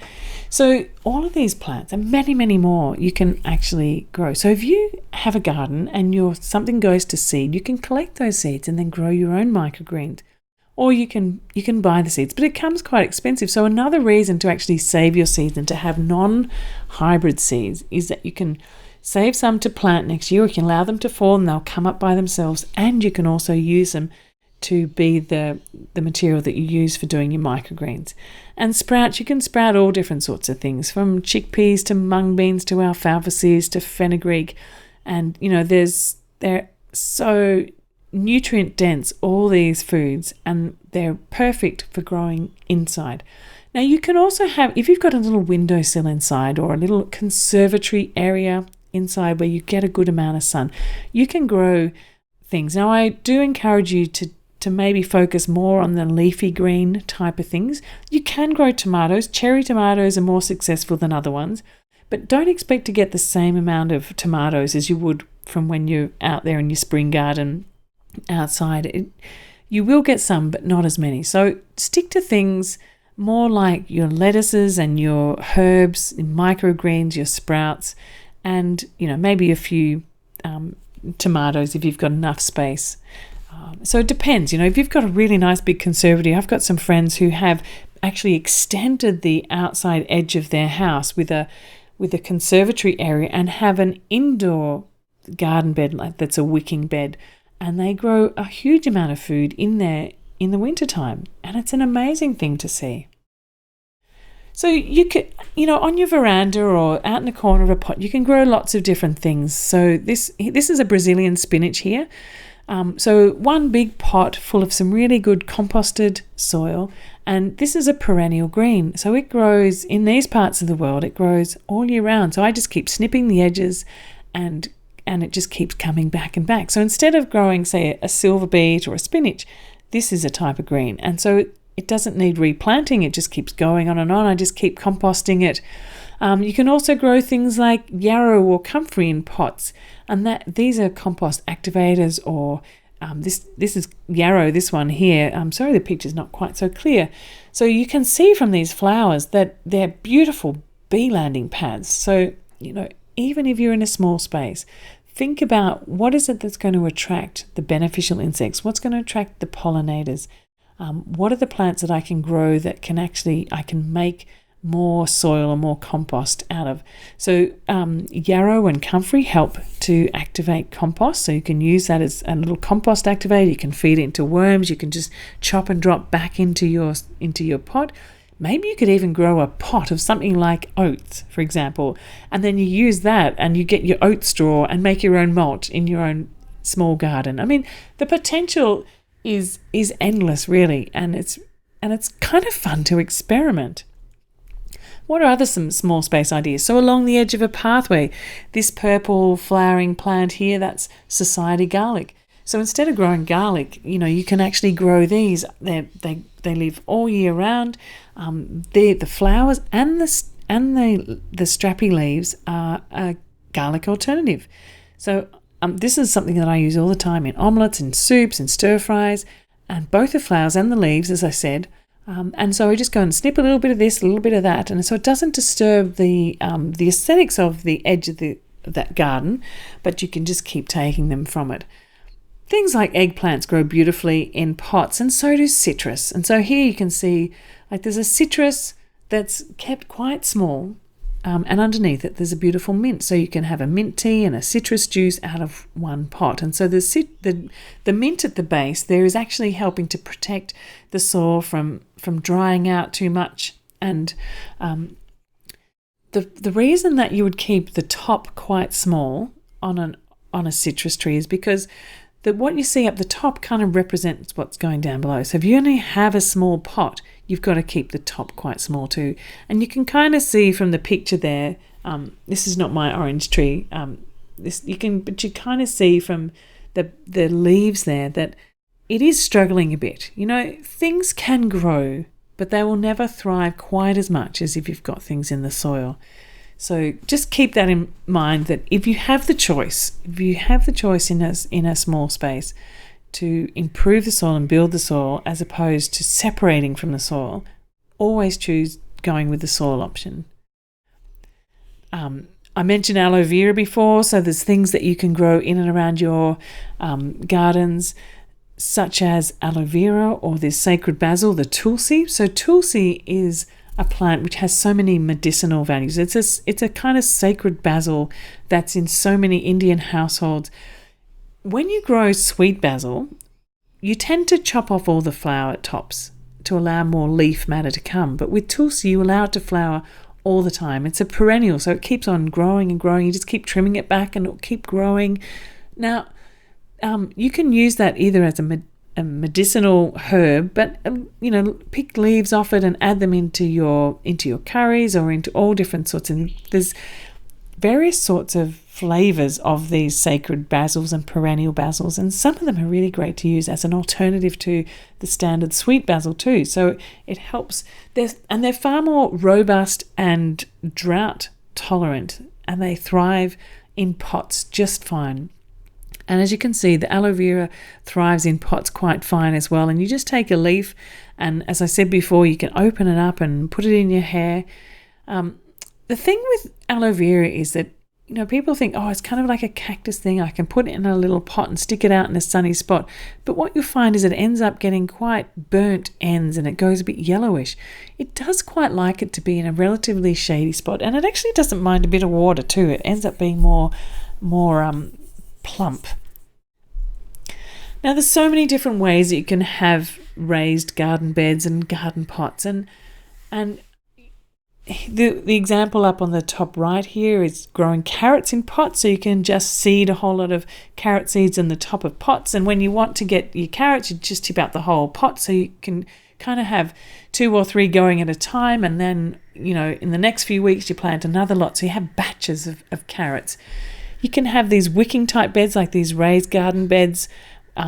So all of these plants and many, many more you can actually grow. So if you have a garden and something goes to seed, you can collect those seeds and then grow your own microgreens. Or you can buy the seeds, but it comes quite expensive. So another reason to actually save your seeds and to have non-hybrid seeds is that you can save some to plant next year. You can allow them to fall and they'll come up by themselves, and you can also use them to be the material that you use for doing your microgreens. And sprouts, you can sprout all different sorts of things, from chickpeas to mung beans to alfalfa seeds to fenugreek. And, they're so nutrient dense, all these foods, and they're perfect for growing inside. Now, you can also have, if you've got a little windowsill inside or a little conservatory area inside where you get a good amount of sun, you can grow things. Now, I do encourage you to maybe focus more on the leafy green type of things. You can grow tomatoes. Cherry tomatoes are more successful than other ones, but don't expect to get the same amount of tomatoes as you would from when you're out there in your spring garden outside. You will get some, but not as many. So stick to things more like your lettuces and your herbs, microgreens, your sprouts, and maybe a few tomatoes if you've got enough space. So it depends. If you've got a really nice big conservatory, I've got some friends who have actually extended the outside edge of their house with a conservatory area and have an indoor garden bed that's a wicking bed, and they grow a huge amount of food in there in the wintertime, and it's an amazing thing to see. So you could, on your veranda or out in the corner of a pot, you can grow lots of different things. So this is a Brazilian spinach here. So one big pot full of some really good composted soil, and this is a perennial green. So it grows in these parts of the world, it grows all year round. So I just keep snipping the edges and it just keeps coming back and back. So instead of growing, say, a silver beet or a spinach, this is a type of green. And so it doesn't need replanting, it just keeps going on and on. I just keep composting it. You can also grow things like yarrow or comfrey in pots, and these are compost activators. Or this is yarrow, this one here. I'm sorry the picture's not quite so clear. So you can see from these flowers that they're beautiful bee landing pads. So, even if you're in a small space, think about what is it that's going to attract the beneficial insects, what's going to attract the pollinators, what are the plants that I can grow that I can make more soil or more compost out of. So yarrow and comfrey help to activate compost, so you can use that as a little compost activator. You can feed it into worms, you can just chop and drop back into your pot. Maybe you could even grow a pot of something like oats, for example, and then you use that and you get your oat straw and make your own mulch in your own small garden. I mean, the potential is endless, really, and it's kind of fun to experiment. What are some small space ideas? So along the edge of a pathway, this purple flowering plant here, that's society garlic. So instead of growing garlic, you can actually grow these. They live all year round. The flowers and the strappy leaves are a garlic alternative. So this is something that I use all the time in omelettes, in soups, in stir fries, and both the flowers and the leaves, as I said. And so I just go and snip a little bit of this, a little bit of that, and so it doesn't disturb the aesthetics of the edge of that garden, but you can just keep taking them from it. Things like eggplants grow beautifully in pots, and so does citrus. And so here you can see like there's a citrus that's kept quite small, and underneath it there's a beautiful mint. So you can have a mint tea and a citrus juice out of one pot. And so the mint at the base there is actually helping to protect the soil from drying out too much. And the reason that you would keep the top quite small on a citrus tree is because what you see up the top kind of represents what's going down below. So if you only have a small pot, you've got to keep the top quite small too. And you can kind of see from the picture there, this is not my orange tree, but you kind of see from the leaves there that it is struggling a bit. Things can grow, but they will never thrive quite as much as if you've got things in the soil. So just keep that in mind, that if you have the choice in a small space to improve the soil and build the soil as opposed to separating from the soil, always choose going with the soil option. I mentioned aloe vera before, so there's things that you can grow in and around your gardens, such as aloe vera or this sacred basil, the tulsi. So tulsi is a plant which has so many medicinal values. It's a kind of sacred basil that's in so many Indian households. When you grow sweet basil, you tend to chop off all the flower tops to allow more leaf matter to come. But with tulsi, you allow it to flower all the time. It's a perennial, so it keeps on growing and growing. You just keep trimming it back and it'll keep growing. Now, you can use that either as a medicinal herb, but pick leaves off it and add them into your curries or into all different sorts. And there's various sorts of flavors of these sacred basils and perennial basils, and some of them are really great to use as an alternative to the standard sweet basil too. So it helps. They're far more robust and drought tolerant, and they thrive in pots just fine. And as you can see, the aloe vera thrives in pots quite fine as well. And you just take a leaf, and as I said before, you can open it up and put it in your hair. The thing with aloe vera is that, people think, it's kind of like a cactus thing. I can put it in a little pot and stick it out in a sunny spot. But what you'll find is it ends up getting quite burnt ends and it goes a bit yellowish. It does quite like it to be in a relatively shady spot, and it actually doesn't mind a bit of water too. It ends up being more plump. Now, there's so many different ways that you can have raised garden beds and garden pots, and the example up on the top right here is growing carrots in pots. So you can just seed a whole lot of carrot seeds in the top of pots, and when you want to get your carrots, you just tip out the whole pot, so you can kind of have 2 or 3 going at a time, and then in the next few weeks you plant another lot, so you have batches of carrots. You can have these wicking type beds, like these raised garden beds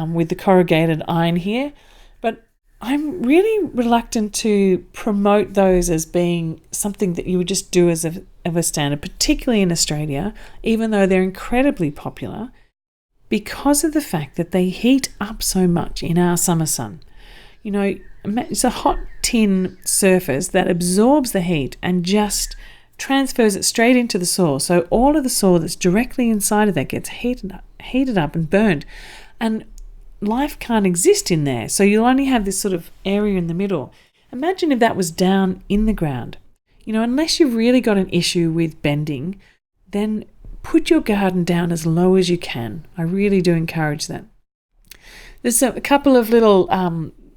with the corrugated iron here, but I'm really reluctant to promote those as being something that you would just do as a standard, particularly in Australia, even though they're incredibly popular, because of the fact that they heat up so much in our summer sun. It's a hot tin surface that absorbs the heat and just transfers it straight into the soil. So all of the soil that's directly inside of that gets heated up and burned. And life can't exist in there. So you'll only have this sort of area in the middle. Imagine if that was down in the ground. Unless you've really got an issue with bending, then put your garden down as low as you can. I really do encourage that. There's a couple of little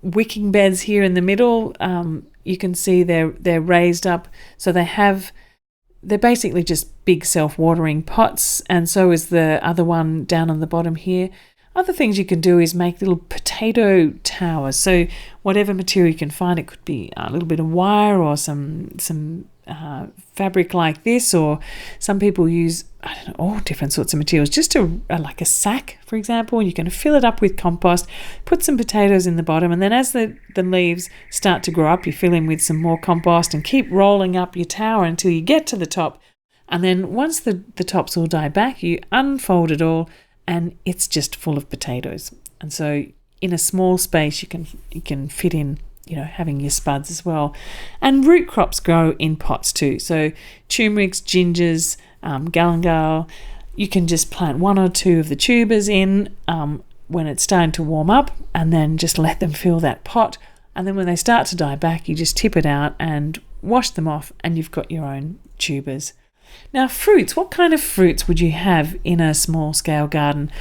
wicking beds here in the middle. You can see they're raised up. So they're basically just big self-watering pots, and so is the other one down on the bottom here. Other things you can do is make little potato towers. So whatever material you can find, it could be a little bit of wire or some fabric like this, or some people use, all different sorts of materials, just like a sack, for example. You can fill it up with compost, put some potatoes in the bottom, and then as the leaves start to grow up, you fill in with some more compost and keep rolling up your tower until you get to the top. And then once the tops all die back, you unfold it all, and it's just full of potatoes. And so in a small space you can fit in having your spuds as well. And root crops grow in pots too. So turmerics, gingers, galangal, you can just plant 1 or 2 of the tubers in. when it's starting to warm up, and then just let them fill that pot. And then when they start to die back, you just tip it out and wash them off, and you've got your own tubers. Now, fruits. What kind of fruits would you have in a small-scale garden?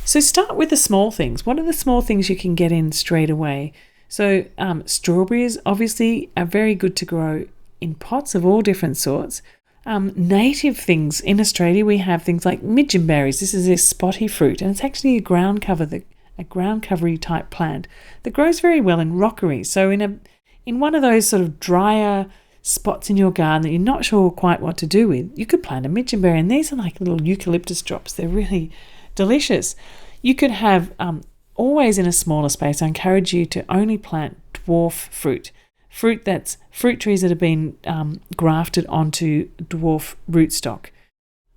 So start with the small things. What are the small things you can get in straight away? So strawberries, obviously, are very good to grow in pots of all different sorts. Native things. In Australia, we have things like midgeonberries. This is a spotty fruit, and it's actually a ground covery type plant that grows very well in rockeries. So in one of those sort of drier spots in your garden that you're not sure quite what to do with, you could plant a midgeonberry, and these are like little eucalyptus drops. They're really delicious. You could have, always in a smaller space, I encourage you to only plant dwarf fruit trees that have been grafted onto dwarf rootstock,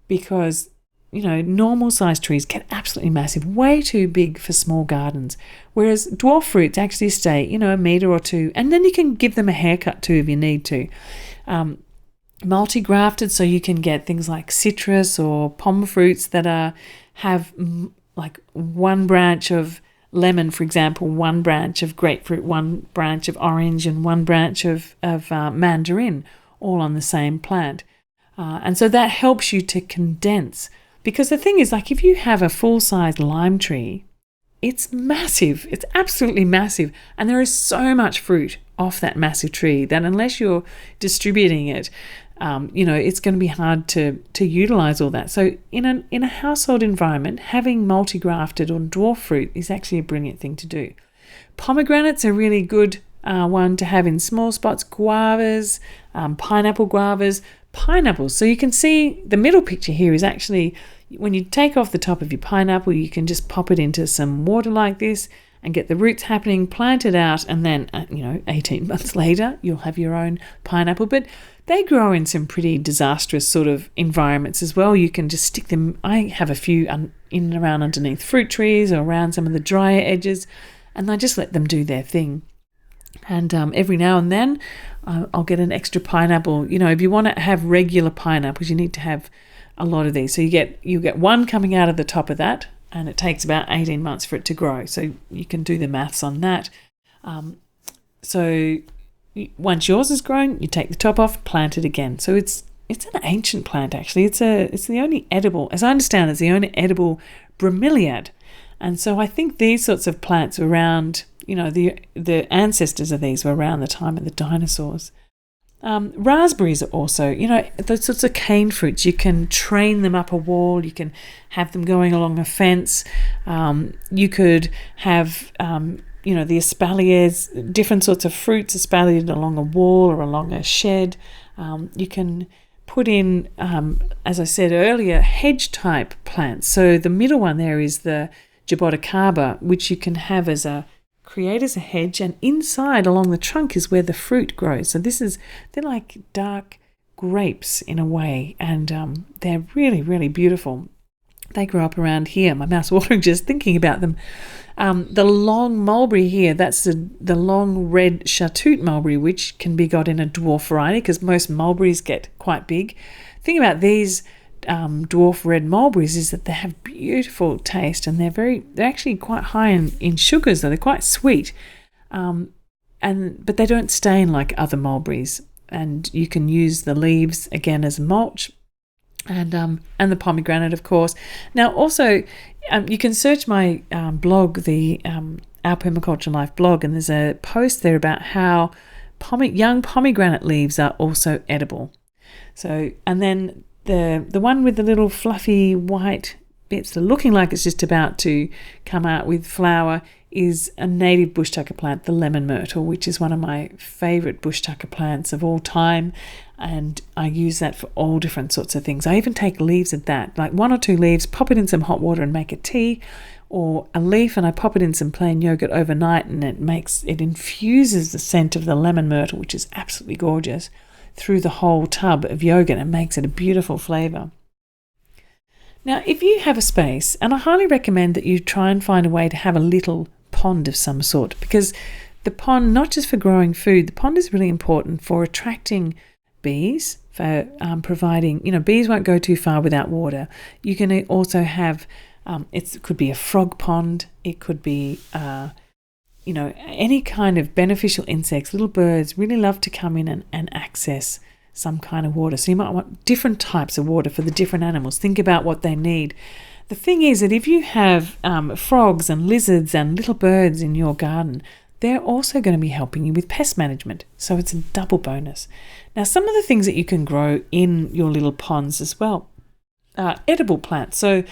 because normal sized trees get absolutely massive, way too big for small gardens, whereas dwarf fruits actually stay a metre or two, and then you can give them a haircut too if you need to. Multi-grafted, so you can get things like citrus or pom fruits that have like one branch of lemon, for example, one branch of grapefruit, one branch of orange, and one branch of mandarin, all on the same plant. And so that helps you to condense. Because the thing is, like, if you have a full-size lime tree, it's massive. It's absolutely massive. And there is so much fruit off that massive tree that unless you're distributing it, it's going to be hard to utilize all that. So in a household environment, having multi-grafted or dwarf fruit is actually a brilliant thing to do. Pomegranates are really good one to have in small spots. Guavas, pineapples. So you can see the middle picture here is actually when you take off the top of your pineapple, you can just pop it into some water like this and get the roots happening, plant it out, and then 18 months later you'll have your own pineapple. But they grow in some pretty disastrous sort of environments as well. You can just stick them. I have a few in and around underneath fruit trees or around some of the drier edges, and I just let them do their thing. And every now and then I'll get an extra pineapple. If you want to have regular pineapples, you need to have a lot of these. So you get one coming out of the top of that, and it takes about 18 months for it to grow. So you can do the maths on that. So once yours is grown, you take the top off, plant it again. So it's an ancient plant actually. It's the only edible, as I understand, it's the only edible bromeliad. And so I think these sorts of plants were around, the ancestors of these were around the time of the dinosaurs. Raspberries are also, those sorts of cane fruits. You can train them up a wall. You can have them going along a fence. You could have, the espaliers, different sorts of fruits espaliered along a wall or along a shed. You can put in, as I said earlier, hedge-type plants. So the middle one there is the Jaboticaba, which you can have create as a hedge, and inside along the trunk is where the fruit grows. So they're like dark grapes in a way, and they're really, really beautiful. They grow up around here. My mouth's watering just thinking about them. The long mulberry here, that's the long red chartreuse mulberry, which can be got in a dwarf variety because most mulberries get quite big. The thing about these dwarf red mulberries is that they have beautiful taste, and they're actually quite high in sugars, though they're quite sweet, but they don't stain like other mulberries, and you can use the leaves again as mulch, and the pomegranate, of course. Now also you can search my blog, the Our Permaculture Life blog, and there's a post there about how young pomegranate leaves are also edible. So, and then the one with the little fluffy white bits that are looking like it's just about to come out with flower is a native bush tucker plant, the lemon myrtle, which is one of my favourite bush tucker plants of all time, and I use that for all different sorts of things. I even take leaves of that, like 1 or 2 leaves, pop it in some hot water and make a tea, or a leaf and I pop it in some plain yogurt overnight, and it infuses the scent of the lemon myrtle, which is absolutely gorgeous, through the whole tub of yogurt and makes it a beautiful flavour. Now, if you have a space, and I highly recommend that you try and find a way to have a little pond of some sort, because the pond, not just for growing food, the pond is really important for attracting bees, for providing, bees won't go too far without water. You can also have It could be a frog pond. It could be, any kind of beneficial insects. Little birds really love to come in and access some kind of water. So you might want different types of water for the different animals. Think about what they need. The thing is that if you have frogs and lizards and little birds in your garden, they're also going to be helping you with pest management. So it's a double bonus. Now, some of the things that you can grow in your little ponds as well are edible plants. So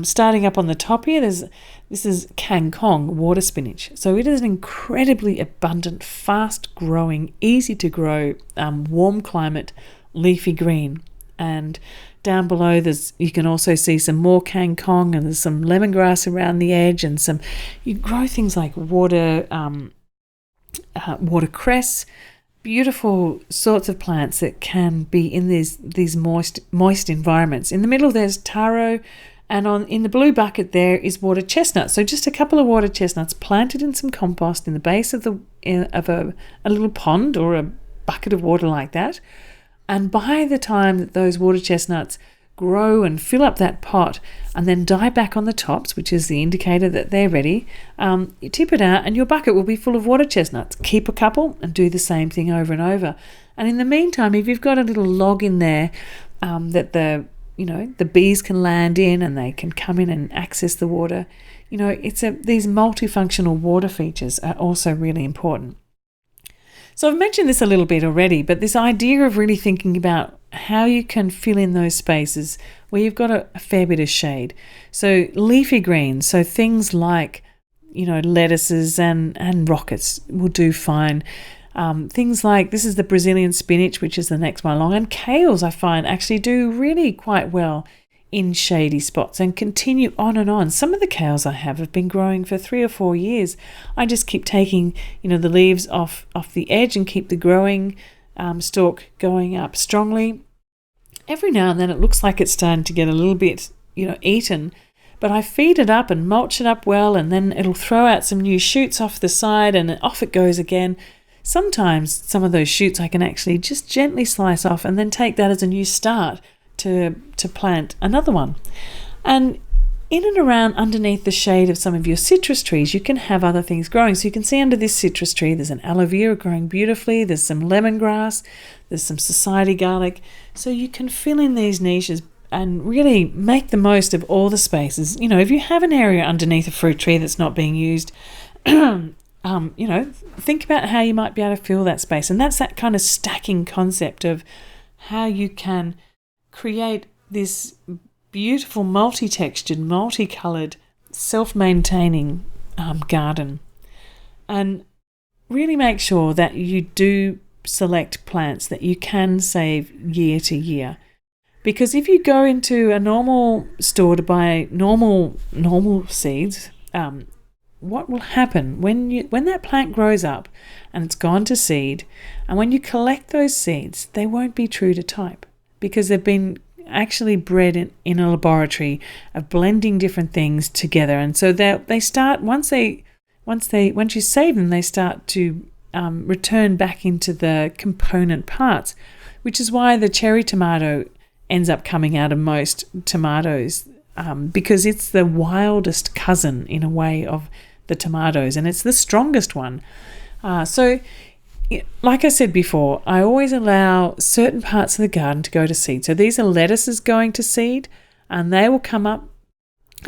starting up on the top here, this is kangkong water spinach. So it is an incredibly abundant, fast-growing, easy-to-grow, warm climate, leafy green. And down below, you can also see some more kangkong, and there's some lemongrass around the edge, and you grow things like watercress, beautiful sorts of plants that can be in these moist environments. In the middle, there's taro, and in the blue bucket there is water chestnut. So just a couple of water chestnuts planted in some compost in the base of a little pond or a bucket of water like that. And by the time that those water chestnuts grow and fill up that pot and then die back on the tops, which is the indicator that they're ready, you tip it out and your bucket will be full of water chestnuts. Keep a couple and do the same thing over and over. And in the meantime, if you've got a little log in there that the bees can land in and they can come in and access the water, these multifunctional water features are also really important. So I've mentioned this a little bit already, but this idea of really thinking about how you can fill in those spaces where you've got a fair bit of shade. So leafy greens, so things like, lettuces and rockets will do fine. Things like, this is the Brazilian spinach, which is the next one along, and kales I find actually do really quite well in shady spots and continue on and on. Some of the kales I have been growing for 3 or 4 years. I just keep taking, the leaves off the edge and keep the growing stalk going up strongly. Every now and then it looks like it's starting to get a little bit, eaten, but I feed it up and mulch it up well, and then it'll throw out some new shoots off the side and off it goes again. Sometimes some of those shoots I can actually just gently slice off and then take that as a new start to plant another one. And in and around underneath the shade of some of your citrus trees, you can have other things growing. So you can see under this citrus tree, there's an aloe vera growing beautifully. There's some lemongrass. There's some society garlic. So you can fill in these niches and really make the most of all the spaces. If you have an area underneath a fruit tree that's not being used, think about how you might be able to fill that space. And that's that kind of stacking concept of how you can create this beautiful multi-textured, multi-coloured, self-maintaining garden, and really make sure that you do select plants that you can save year to year. Because if you go into a normal store to buy normal seeds, what will happen when that plant grows up and it's gone to seed, and when you collect those seeds, they won't be true to type, because they've been actually bred in a laboratory of blending different things together. And so they start, once you save them, they start to return back into the component parts, which is why the cherry tomato ends up coming out of most tomatoes, because it's the wildest cousin in a way of the tomatoes, and it's the strongest one. So like I said before, I always allow certain parts of the garden to go to seed. So these are lettuces going to seed, and they will come up.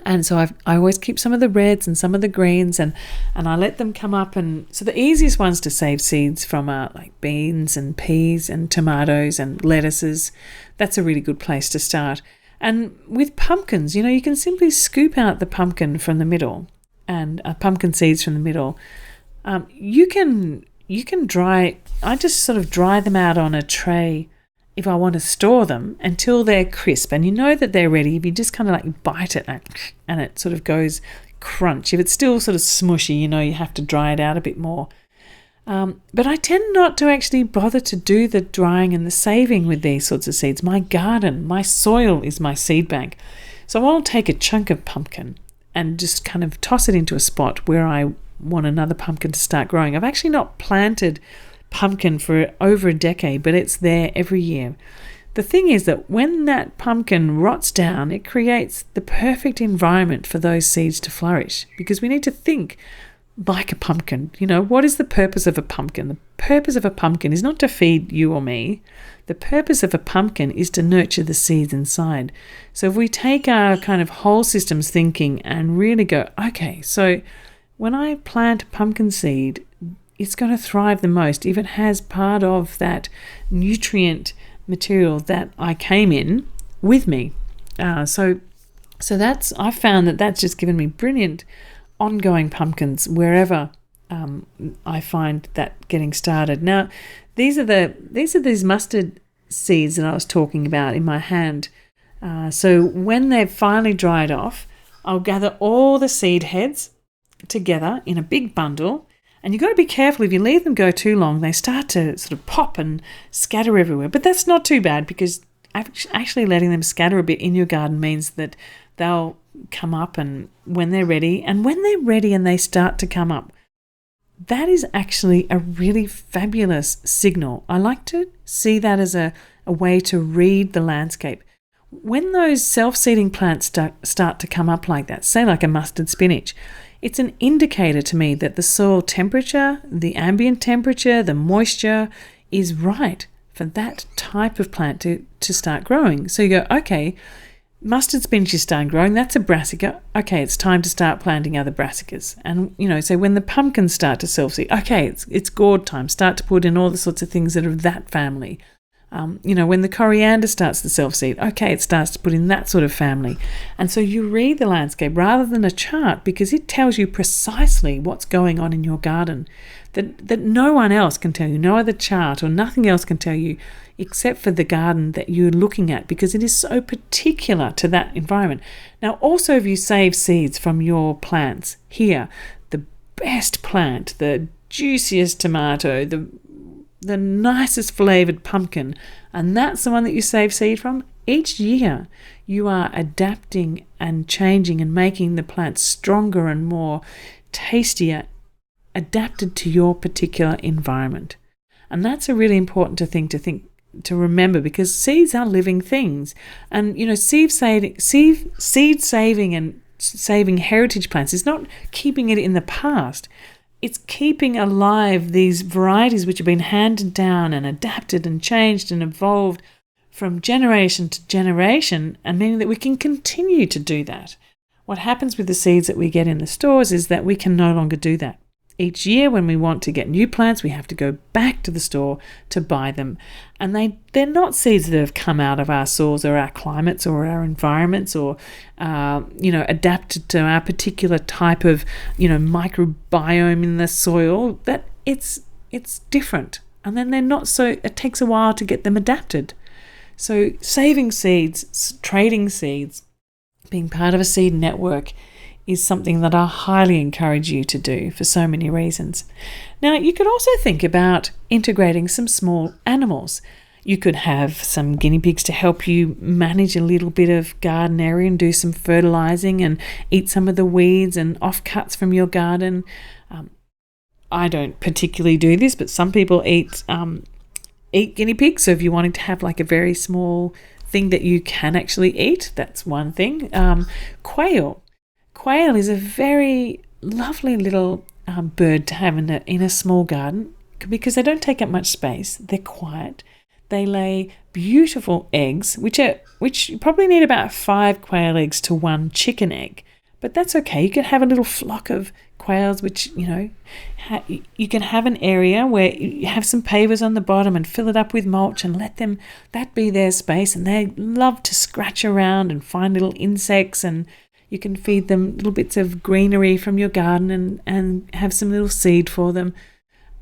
And so I always keep some of the reds and some of the greens, and I let them come up. And so the easiest ones to save seeds from are like beans and peas and tomatoes and lettuces. That's a really good place to start. And with pumpkins, you can simply scoop out the pumpkin from the middle and pumpkin seeds from the middle. You can dry, I just sort of dry them out on a tray if I want to store them until they're crisp. And you know that they're ready if you just kind of like bite it and it sort of goes crunch. If it's still sort of smushy, you have to dry it out a bit more. But I tend not to actually bother to do the drying and the saving with these sorts of seeds. My garden, my soil is my seed bank. So I'll take a chunk of pumpkin and just kind of toss it into a spot where I want another pumpkin to start growing. I've actually not planted pumpkin for over a decade, but it's there every year. the thing is that when that pumpkin rots down, it creates the perfect environment for those seeds to flourish, because we need to think like a pumpkin. What is the purpose of a pumpkin? The purpose of a pumpkin is not to feed you or me. The purpose of a pumpkin is to nurture the seeds inside. So if we take our kind of whole systems thinking and really go, okay, so when I plant a pumpkin seed, it's going to thrive the most if it has part of that nutrient material that I came in with me. So I found that's just given me brilliant ongoing pumpkins wherever I find that getting started. Now, these are these mustard seeds that I was talking about in my hand. So when they've finally dried off, I'll gather all the seed heads together in a big bundle. And you've got to be careful. If you leave them go too long, they start to sort of pop and scatter everywhere. But that's not too bad, because actually letting them scatter a bit in your garden means that they'll come up and when they're ready and they start to come up, that is actually a really fabulous signal. I like to see that as a way to read the landscape. When those self-seeding plants start to come up like that, say like a mustard spinach, it's an indicator to me that the soil temperature, the ambient temperature, the moisture is right for that type of plant to start growing. So you go, okay, mustard spinach is starting growing, that's a brassica. Okay, it's time to start planting other brassicas. And, so when the pumpkins start to self-seed, okay, it's gourd time, start to put in all the sorts of things that are of that family. When the coriander starts to self-seed, okay, it starts to put in that sort of family. And so you read the landscape rather than a chart, because it tells you precisely what's going on in your garden that no one else can tell you, no other chart or nothing else can tell you except for the garden that you're looking at, because it is so particular to that environment. Now, also, if you save seeds from your plants here, the best plant, the juiciest tomato, the nicest flavoured pumpkin, and that's the one that you save seed from, each year you are adapting and changing and making the plant stronger and more tastier, adapted to your particular environment. And that's a really important thing to remember, because seeds are living things. And seed saving and saving heritage plants is not keeping it in the past. It's keeping alive these varieties which have been handed down and adapted and changed and evolved from generation to generation, and meaning that we can continue to do that. What happens with the seeds that we get in the stores is that we can no longer do that. Each year when we want to get new plants, we have to go back to the store to buy them. And they're not seeds that have come out of our soils or our climates or our environments or, adapted to our particular type of, microbiome in the soil. That it's different. And then it takes a while to get them adapted. So saving seeds, trading seeds, being part of a seed network is something that I highly encourage you to do for so many reasons. Now, you could also think about integrating some small animals. You could have some guinea pigs to help you manage a little bit of garden area and do some fertilizing and eat some of the weeds and offcuts from your garden. I don't particularly do this, but some people eat guinea pigs. So if you're wanting to have like a very small thing that you can actually eat, that's one thing. Quail. Quail is a very lovely little bird to have in a small garden, because they don't take up much space. They're quiet. They lay beautiful eggs, which you probably need about 5 quail eggs to 1 chicken egg. But that's okay. You can have a little flock of quails, which, you can have an area where you have some pavers on the bottom and fill it up with mulch and let that be their space. And they love to scratch around and find little insects, and you can feed them little bits of greenery from your garden and have some little seed for them.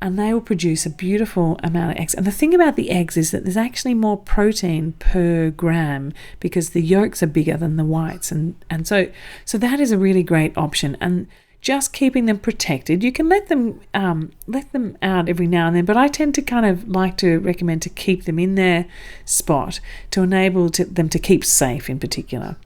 And they will produce a beautiful amount of eggs. And the thing about the eggs is that there's actually more protein per gram, because the yolks are bigger than the whites. And so that is a really great option. And just keeping them protected, you can let them out every now and then, but I tend to kind of like to recommend to keep them in their spot to enable them to keep safe in particular.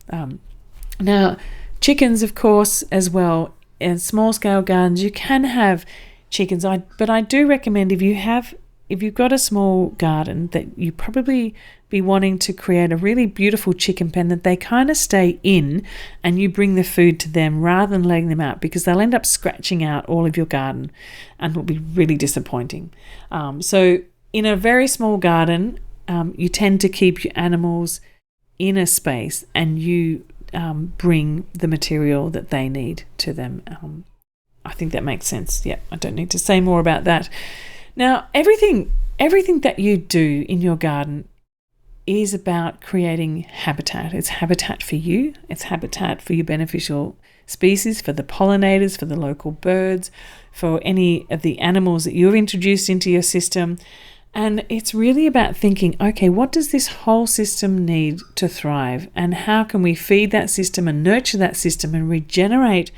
Now, chickens, of course, as well. In small-scale gardens, you can have chickens. But I do recommend if you've got a small garden, that you probably be wanting to create a really beautiful chicken pen that they kind of stay in, and you bring the food to them rather than letting them out, because they'll end up scratching out all of your garden and will be really disappointing. So in a very small garden, you tend to keep your animals in a space, and you bring the material that they need to them. I think that makes sense. Yeah, I don't need to say more about that. Now, everything that you do in your garden is about creating habitat. It's habitat for you. It's habitat for your beneficial species, for the pollinators, for the local birds, for any of the animals that you've introduced into your system. And it's really about thinking, okay, what does this whole system need to thrive? And how can we feed that system and nurture that system and regenerate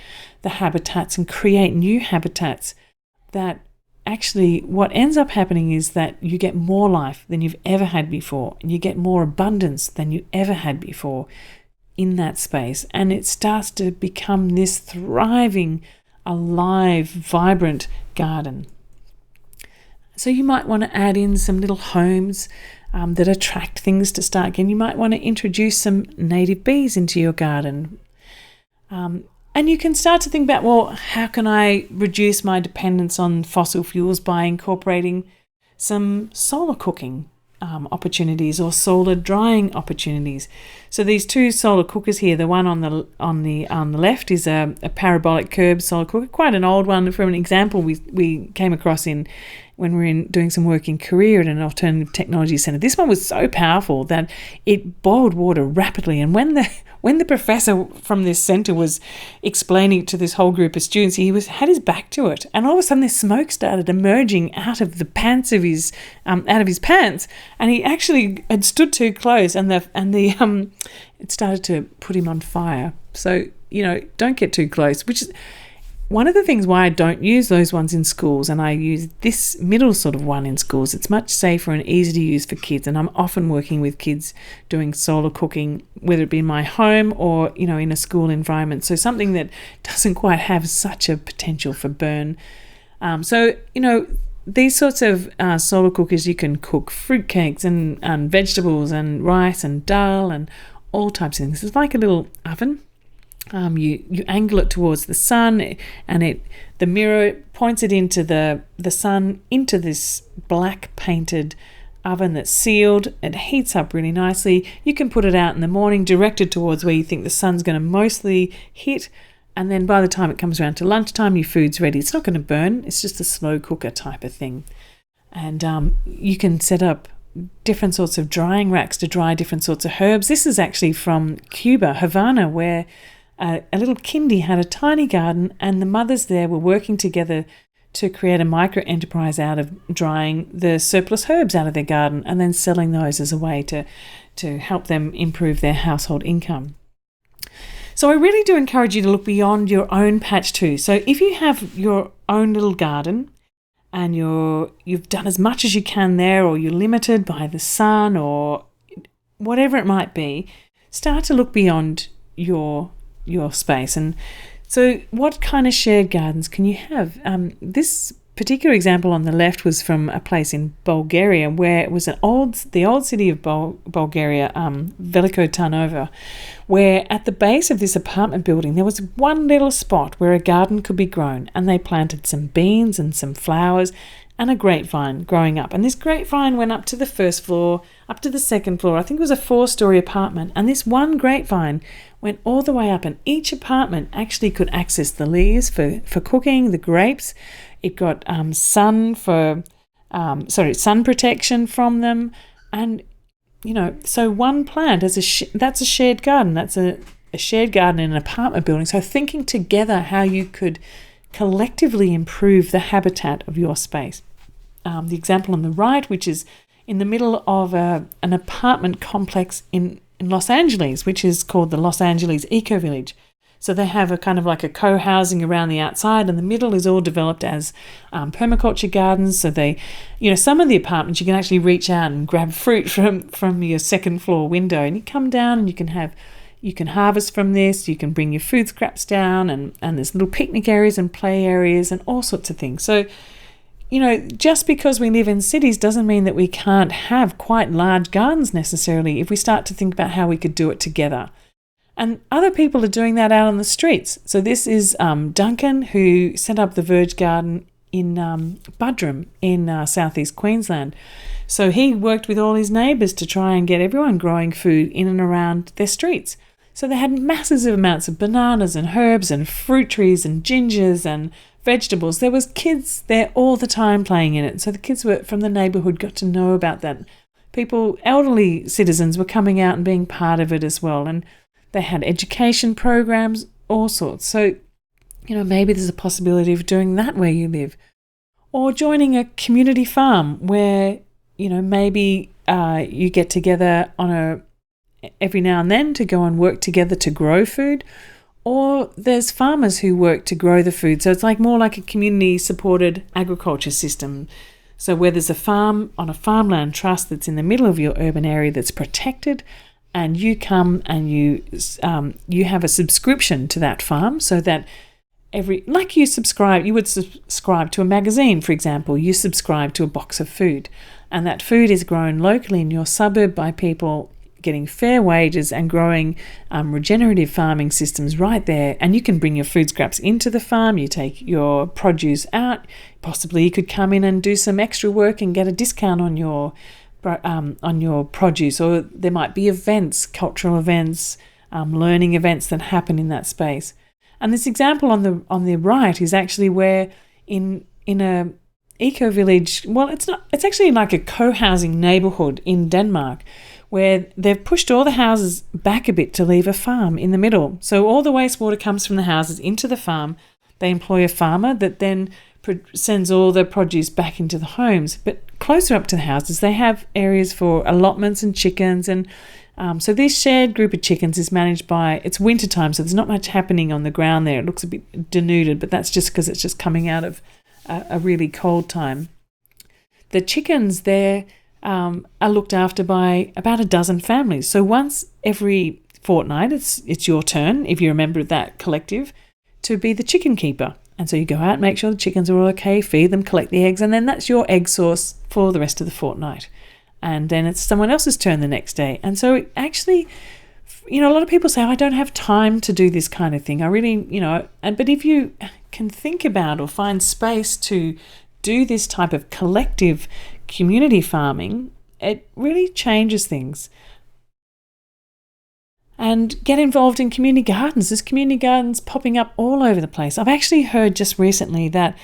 the habitats and create new habitats that actually what ends up happening is that you get more life than you've ever had before, and you get more abundance than you ever had before in that space. And it starts to become this thriving, alive, vibrant garden. So you might want to add in some little homes that attract things to start again. You might want to introduce some native bees into your garden. And you can start to think about, well, how can I reduce my dependence on fossil fuels by incorporating some solar cooking opportunities or solar drying opportunities. So these two solar cookers here, the one on the left is a parabolic curb solar cooker, quite an old one, from an example we came across when we were doing some work in Korea at an alternative technology centre. This one was so powerful that it boiled water rapidly, and when the professor from this centre was explaining it to this whole group of students, he had his back to it, and all of a sudden this smoke started emerging out of the pants of his pants, and he actually had stood too close, and it started to put him on fire. So don't get too close, which is one of the things why I don't use those ones in schools, and I use this middle sort of one in schools. It's much safer and easier to use for kids, and I'm often working with kids doing solar cooking, whether it be in my home or in a school environment. So something that doesn't quite have such a potential for burn. These sorts of solar cookers, you can cook fruitcakes and vegetables and rice and dal and all types of things. It's like a little oven. You angle it towards the sun, and the mirror points it into the sun, into this black painted oven that's sealed. It heats up really nicely. You can put it out in the morning, directed towards where you think the sun's going to mostly hit, and then by the time it comes around to lunchtime, your food's ready. It's not going to burn. It's just a slow cooker type of thing. And you can set up different sorts of drying racks to dry different sorts of herbs. This is actually from Cuba, Havana, where a little kindy had a tiny garden, and the mothers there were working together to create a micro enterprise out of drying the surplus herbs out of their garden and then selling those as a way to help them improve their household income. So I really do encourage you to look beyond your own patch too. So if you have your own little garden and you've done as much as you can there, or you're limited by the sun or whatever it might be, start to look beyond your space. And so what kind of shared gardens can you have? This particular example on the left was from a place in Bulgaria, where it was the old city of Bulgaria, Veliko Tarnovo, where at the base of this apartment building there was one little spot where a garden could be grown, and they planted some beans and some flowers and a grapevine growing up. And this grapevine went up to the first floor, up to the second floor. I think it was a 4-story apartment. And this one grapevine went all the way up, and each apartment actually could access the leaves for cooking, the grapes. It got sun protection from them. And, so one plant, that's a shared garden. That's a shared garden in an apartment building. So thinking together how you could collectively improve the habitat of your space. The example on the right, which is in the middle of an apartment complex in Los Angeles, which is called the Los Angeles Eco Village. So they have a kind of like a co-housing around the outside, and the middle is all developed as permaculture gardens. So they, some of the apartments you can actually reach out and grab fruit from your second floor window, and you come down and you can harvest from this, you can bring your food scraps down, and there's little picnic areas and play areas and all sorts of things. So, just because we live in cities doesn't mean that we can't have quite large gardens necessarily if we start to think about how we could do it together. And other people are doing that out on the streets. So this is Duncan, who set up the Verge Garden in Buderim in southeast Queensland. So he worked with all his neighbours to try and get everyone growing food in and around their streets. So they had massive amounts of bananas and herbs and fruit trees and gingers and vegetables. There was kids there all the time playing in it. So the kids from the neighbourhood got to know about that. People, elderly citizens, were coming out and being part of it as well. And they had education programs, all sorts. So, maybe there's a possibility of doing that where you live. Or joining a community farm where, maybe you get together every now and then to go and work together to grow food. Or there's farmers who work to grow the food. So it's more like a community-supported agriculture system. So where there's a farm on a farmland trust that's in the middle of your urban area that's protected, and you come and you have a subscription to that farm, so that you would subscribe to a magazine, for example. You subscribe to a box of food, and that food is grown locally in your suburb by people getting fair wages and growing regenerative farming systems right there. And you can bring your food scraps into the farm. You take your produce out. Possibly you could come in and do some extra work and get a discount on your produce. Or there might be events, cultural events, learning events that happen in that space. And this example on the right is actually where in a eco village, it's actually like a co-housing neighborhood in Denmark, where they've pushed all the houses back a bit to leave a farm in the middle. So all the wastewater comes from the houses into the farm. They employ a farmer that then sends all the produce back into the homes. But closer up to the houses, they have areas for allotments and chickens. And so this shared group of chickens is managed by, it's winter time, so there's not much happening on the ground there. It looks a bit denuded, but that's just because it's just coming out of a really cold time. The chickens there are looked after by about a dozen families. So once every fortnight, it's your turn, if you're a member of that collective, to be the chicken keeper. And so you go out, make sure the chickens are all okay, feed them, collect the eggs, and then that's your egg source for the rest of the fortnight. And then it's someone else's turn the next day. And so it actually, a lot of people say, I don't have time to do this kind of thing. I really, but if you can think about or find space to do this type of collective community farming, it really changes things. And get involved in community gardens. There's community gardens popping up all over the place. I've actually heard just recently that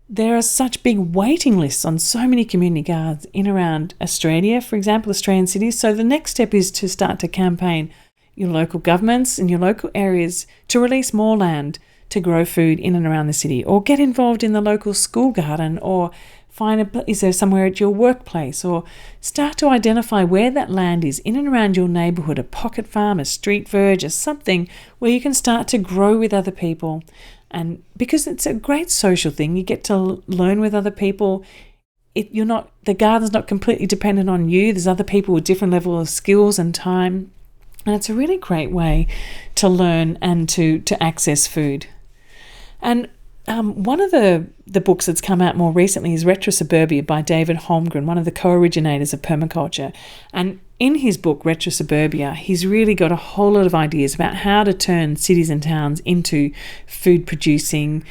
there are such big waiting lists on so many community gardens in around Australia, for example, Australian cities. So the next step is to start to campaign your local governments and your local areas to release more land to grow food in and around the city, or get involved in the local school garden, or is there somewhere at your workplace, or start to identify where that land is in and around your neighbourhood, a pocket farm, a street verge, or something where you can start to grow with other people. And because it's a great social thing, you get to learn with other people. The garden's not completely dependent on you. There's other people with different levels of skills and time. And it's a really great way to learn and to access food. And one of the books that's come out more recently is Retro Suburbia by David Holmgren, one of the co-originators of Permaculture. And in his book, Retro Suburbia, he's really got a whole lot of ideas about how to turn cities and towns into food-producing,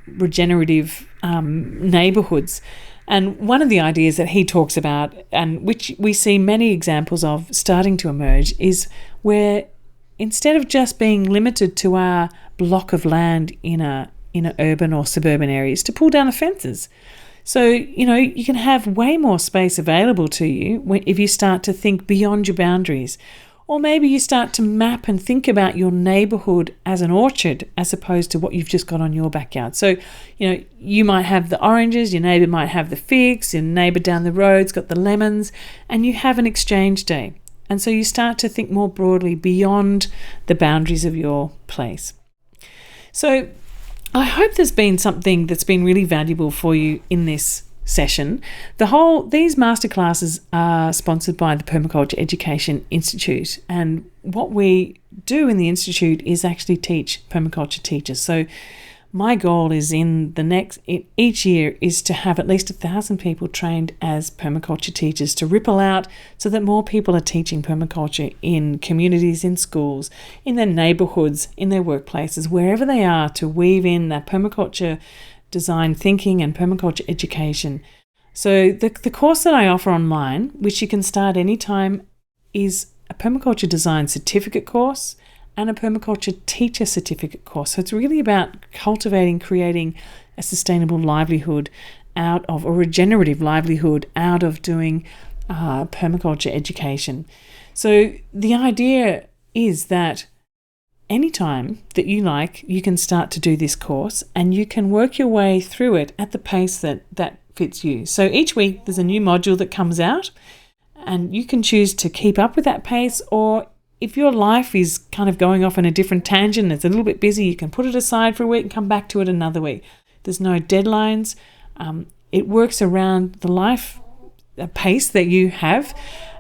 regenerative neighbourhoods. And one of the ideas that he talks about, and which we see many examples of starting to emerge, is where instead of just being limited to our block of land in a urban or suburban areas, to pull down the fences. So, you can have way more space available to you if you start to think beyond your boundaries. Or maybe you start to map and think about your neighbourhood as an orchard as opposed to what you've just got on your backyard. So, you might have the oranges, your neighbour might have the figs, your neighbour down the road's got the lemons, and you have an exchange day. And so you start to think more broadly beyond the boundaries of your place. So I hope there's been something that's been really valuable for you in this session. These masterclasses are sponsored by the Permaculture Education Institute, and what we do in the Institute is actually teach permaculture teachers. So my goal is each year is to have at least 1,000 people trained as permaculture teachers to ripple out so that more people are teaching permaculture in communities, in schools, in their neighbourhoods, in their workplaces, wherever they are, to weave in that permaculture design thinking and permaculture education. So the course that I offer online, which you can start anytime, is a permaculture design certificate course and a permaculture teacher certificate course. So it's really about creating a sustainable livelihood out of, or regenerative livelihood out of doing permaculture education. So the idea is that anytime that you like, you can start to do this course and you can work your way through it at the pace that fits you. So each week there's a new module that comes out and you can choose to keep up with that pace, or if your life is kind of going off in a different tangent, it's a little bit busy, you can put it aside for a week and come back to it another week. There's no deadlines. It works around the life pace that you have.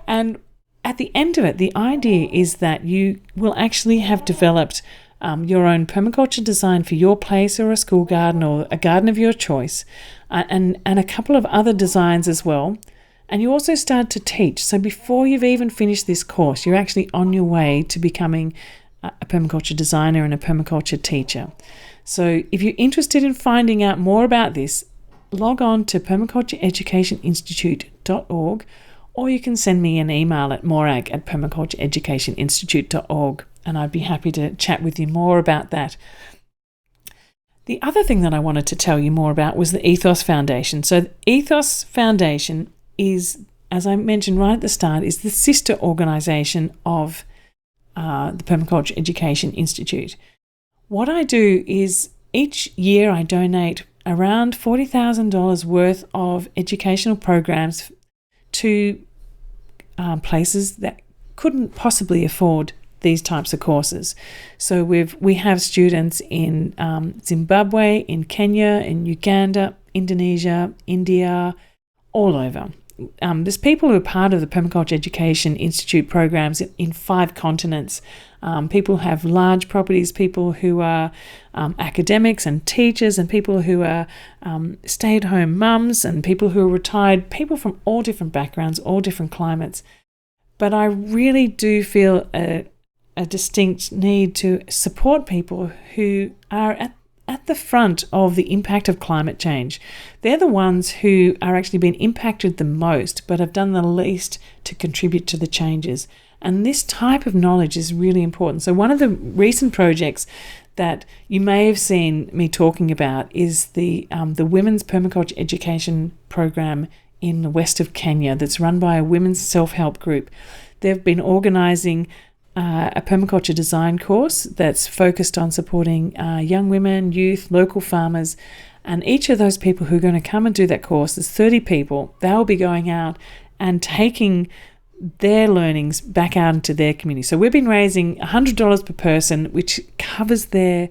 And at the end of it, the idea is that you will actually have developed your own permaculture design for your place or a school garden or a garden of your choice, and a couple of other designs as well. And you also start to teach. So before you've even finished this course, you're actually on your way to becoming a permaculture designer and a permaculture teacher. So if you're interested in finding out more about this, log on to permacultureeducationinstitute.org, or you can send me an email at morag@permacultureeducationinstitute.org, and I'd be happy to chat with you more about that. The other thing that I wanted to tell you more about was the Ethos Foundation. So the Ethos Foundation is, as I mentioned right at the start, is the sister organisation of the Permaculture Education Institute. What I do is each year I donate around $40,000 worth of educational programs to places that couldn't possibly afford these types of courses. So we have students in Zimbabwe, in Kenya, in Uganda, Indonesia, India, all over. There's people who are part of the Permaculture Education Institute programs in 5 continents. People have large properties, people who are academics and teachers, and people who are stay-at-home mums, and people who are retired, people from all different backgrounds, all different climates. But I really do feel a distinct need to support people who are at the front of the impact of climate change. They're the ones who are actually being impacted the most, but have done the least to contribute to the changes. And this type of knowledge is really important. So one of the recent projects that you may have seen me talking about is the Women's Permaculture Education Program in the west of Kenya that's run by a women's self-help group. They've been organising a permaculture design course that's focused on supporting young women, youth, local farmers, and each of those people who are going to come and do that course, there's 30 people, they'll be going out and taking their learnings back out into their community. So we've been raising $100 per person, which covers their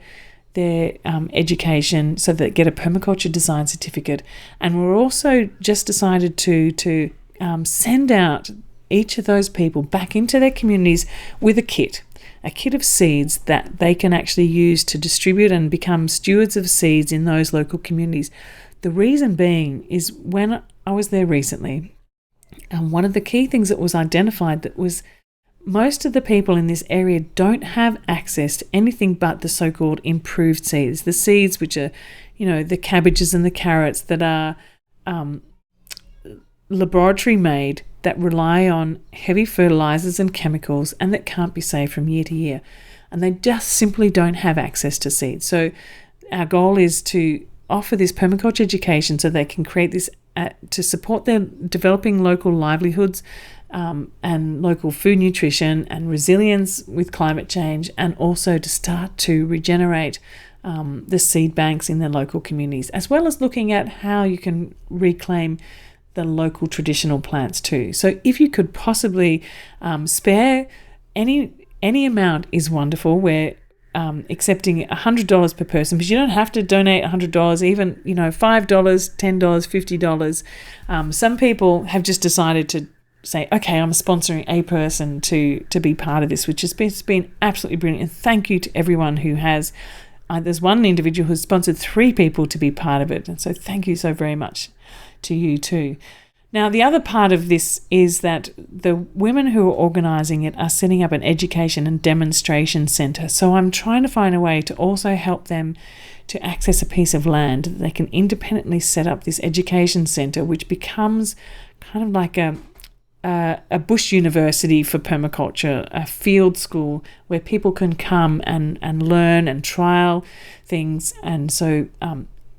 education so that they get a permaculture design certificate. And we're also just decided to send out each of those people back into their communities with a kit of seeds that they can actually use to distribute and become stewards of seeds in those local communities. The reason being is when I was there recently, one of the key things that was identified that was most of the people in this area don't have access to anything but the so-called improved seeds, the seeds which are, the cabbages and the carrots that are laboratory made, that rely on heavy fertilizers and chemicals, and that can't be saved from year to year. And they just simply don't have access to seeds. So our goal is to offer this permaculture education so they can create this to support their developing local livelihoods and local food nutrition and resilience with climate change, and also to start to regenerate the seed banks in their local communities, as well as looking at how you can reclaim the local traditional plants too. So if you could possibly spare any amount is wonderful. We're accepting $100 per person, but you don't have to donate $100, even $5, $10, $50. Some people have just decided to say, okay, I'm sponsoring a person to be part of this, which has been absolutely brilliant. And thank you to everyone who has there's one individual who's sponsored 3 people to be part of it. And so thank you so very much to you too. Now, the other part of this is that the women who are organising it are setting up an education and demonstration centre. So I'm trying to find a way to also help them to access a piece of land that they can independently set up this education centre, which becomes kind of like a bush university for permaculture, a field school where people can come and learn and trial things. And so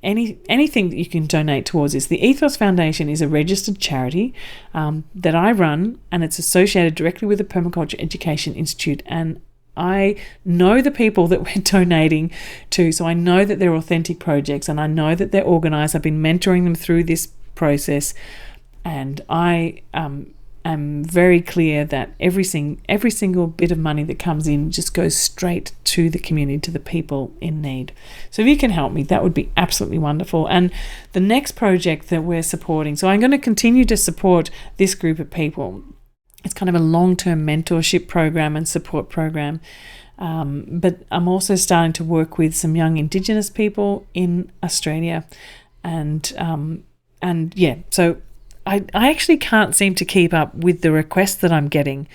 anything that you can donate towards this. The Ethos Foundation is a registered charity that I run, and it's associated directly with the Permaculture Education Institute. And I know the people that we're donating to, so I know that they're authentic projects, and I know that they're organised. I've been mentoring them through this process, and I am very clear that every single bit of money that comes in just goes straight to the community, to the people in need. So if you can help me, that would be absolutely wonderful. And the next project that we're supporting, so I'm going to continue to support this group of people. It's kind of a long-term mentorship program and support program. But I'm also starting to work with some young Indigenous people in Australia. So I actually can't seem to keep up with the requests that I'm getting.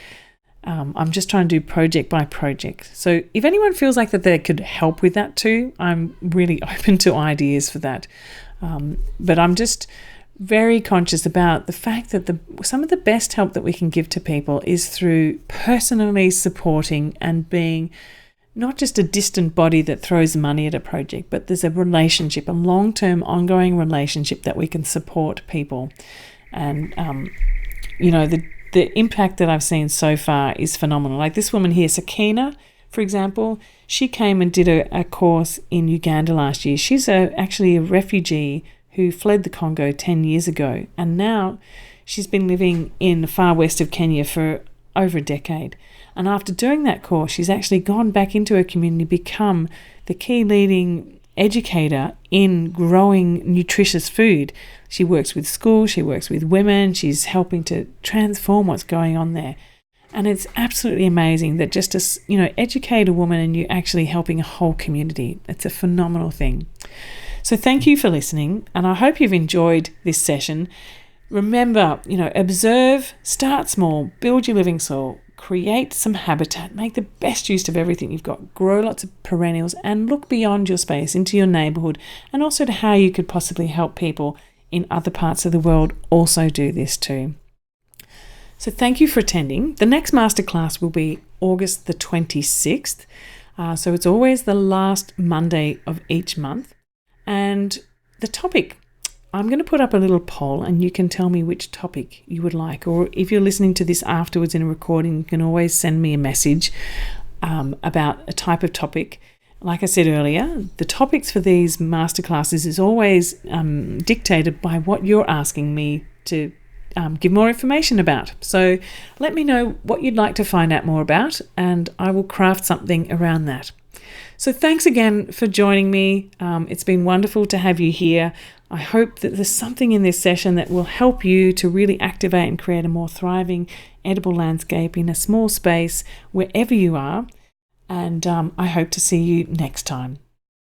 I'm just trying to do project by project. So if anyone feels like that they could help with that too, I'm really open to ideas for that. But I'm just very conscious about the fact that some of the best help that we can give to people is through personally supporting and being not just a distant body that throws money at a project, but there's a relationship, a long-term ongoing relationship that we can support people. And, the impact that I've seen so far is phenomenal. Like this woman here, Sakina, for example, she came and did a course in Uganda last year. She's actually a refugee who fled the Congo 10 years ago, and now she's been living in the far west of Kenya for over a decade. And after doing that course, she's actually gone back into her community, become the key leading educator in growing nutritious food. She works with schools, she works with women, she's helping to transform what's going on there. And it's absolutely amazing that just to, educate a woman and you're actually helping a whole community. It's a phenomenal thing. So thank you for listening, and I hope you've enjoyed this session. Remember, observe, start small, build your living soil, create some habitat, make the best use of everything you've got, grow lots of perennials, and look beyond your space into your neighbourhood, and also to how you could possibly help people in other parts of the world also do this too. So thank you for attending. The next masterclass will be August the 26th. So it's always the last Monday of each month. And the topic, I'm going to put up a little poll and you can tell me which topic you would like. Or if you're listening to this afterwards in a recording, you can always send me a message about a type of topic. Like I said earlier, the topics for these masterclasses is always dictated by what you're asking me to give more information about. So let me know what you'd like to find out more about, and I will craft something around that. So thanks again for joining me. It's been wonderful to have you here. I hope that there's something in this session that will help you to really activate and create a more thriving, edible landscape in a small space wherever you are. And I hope to see you next time.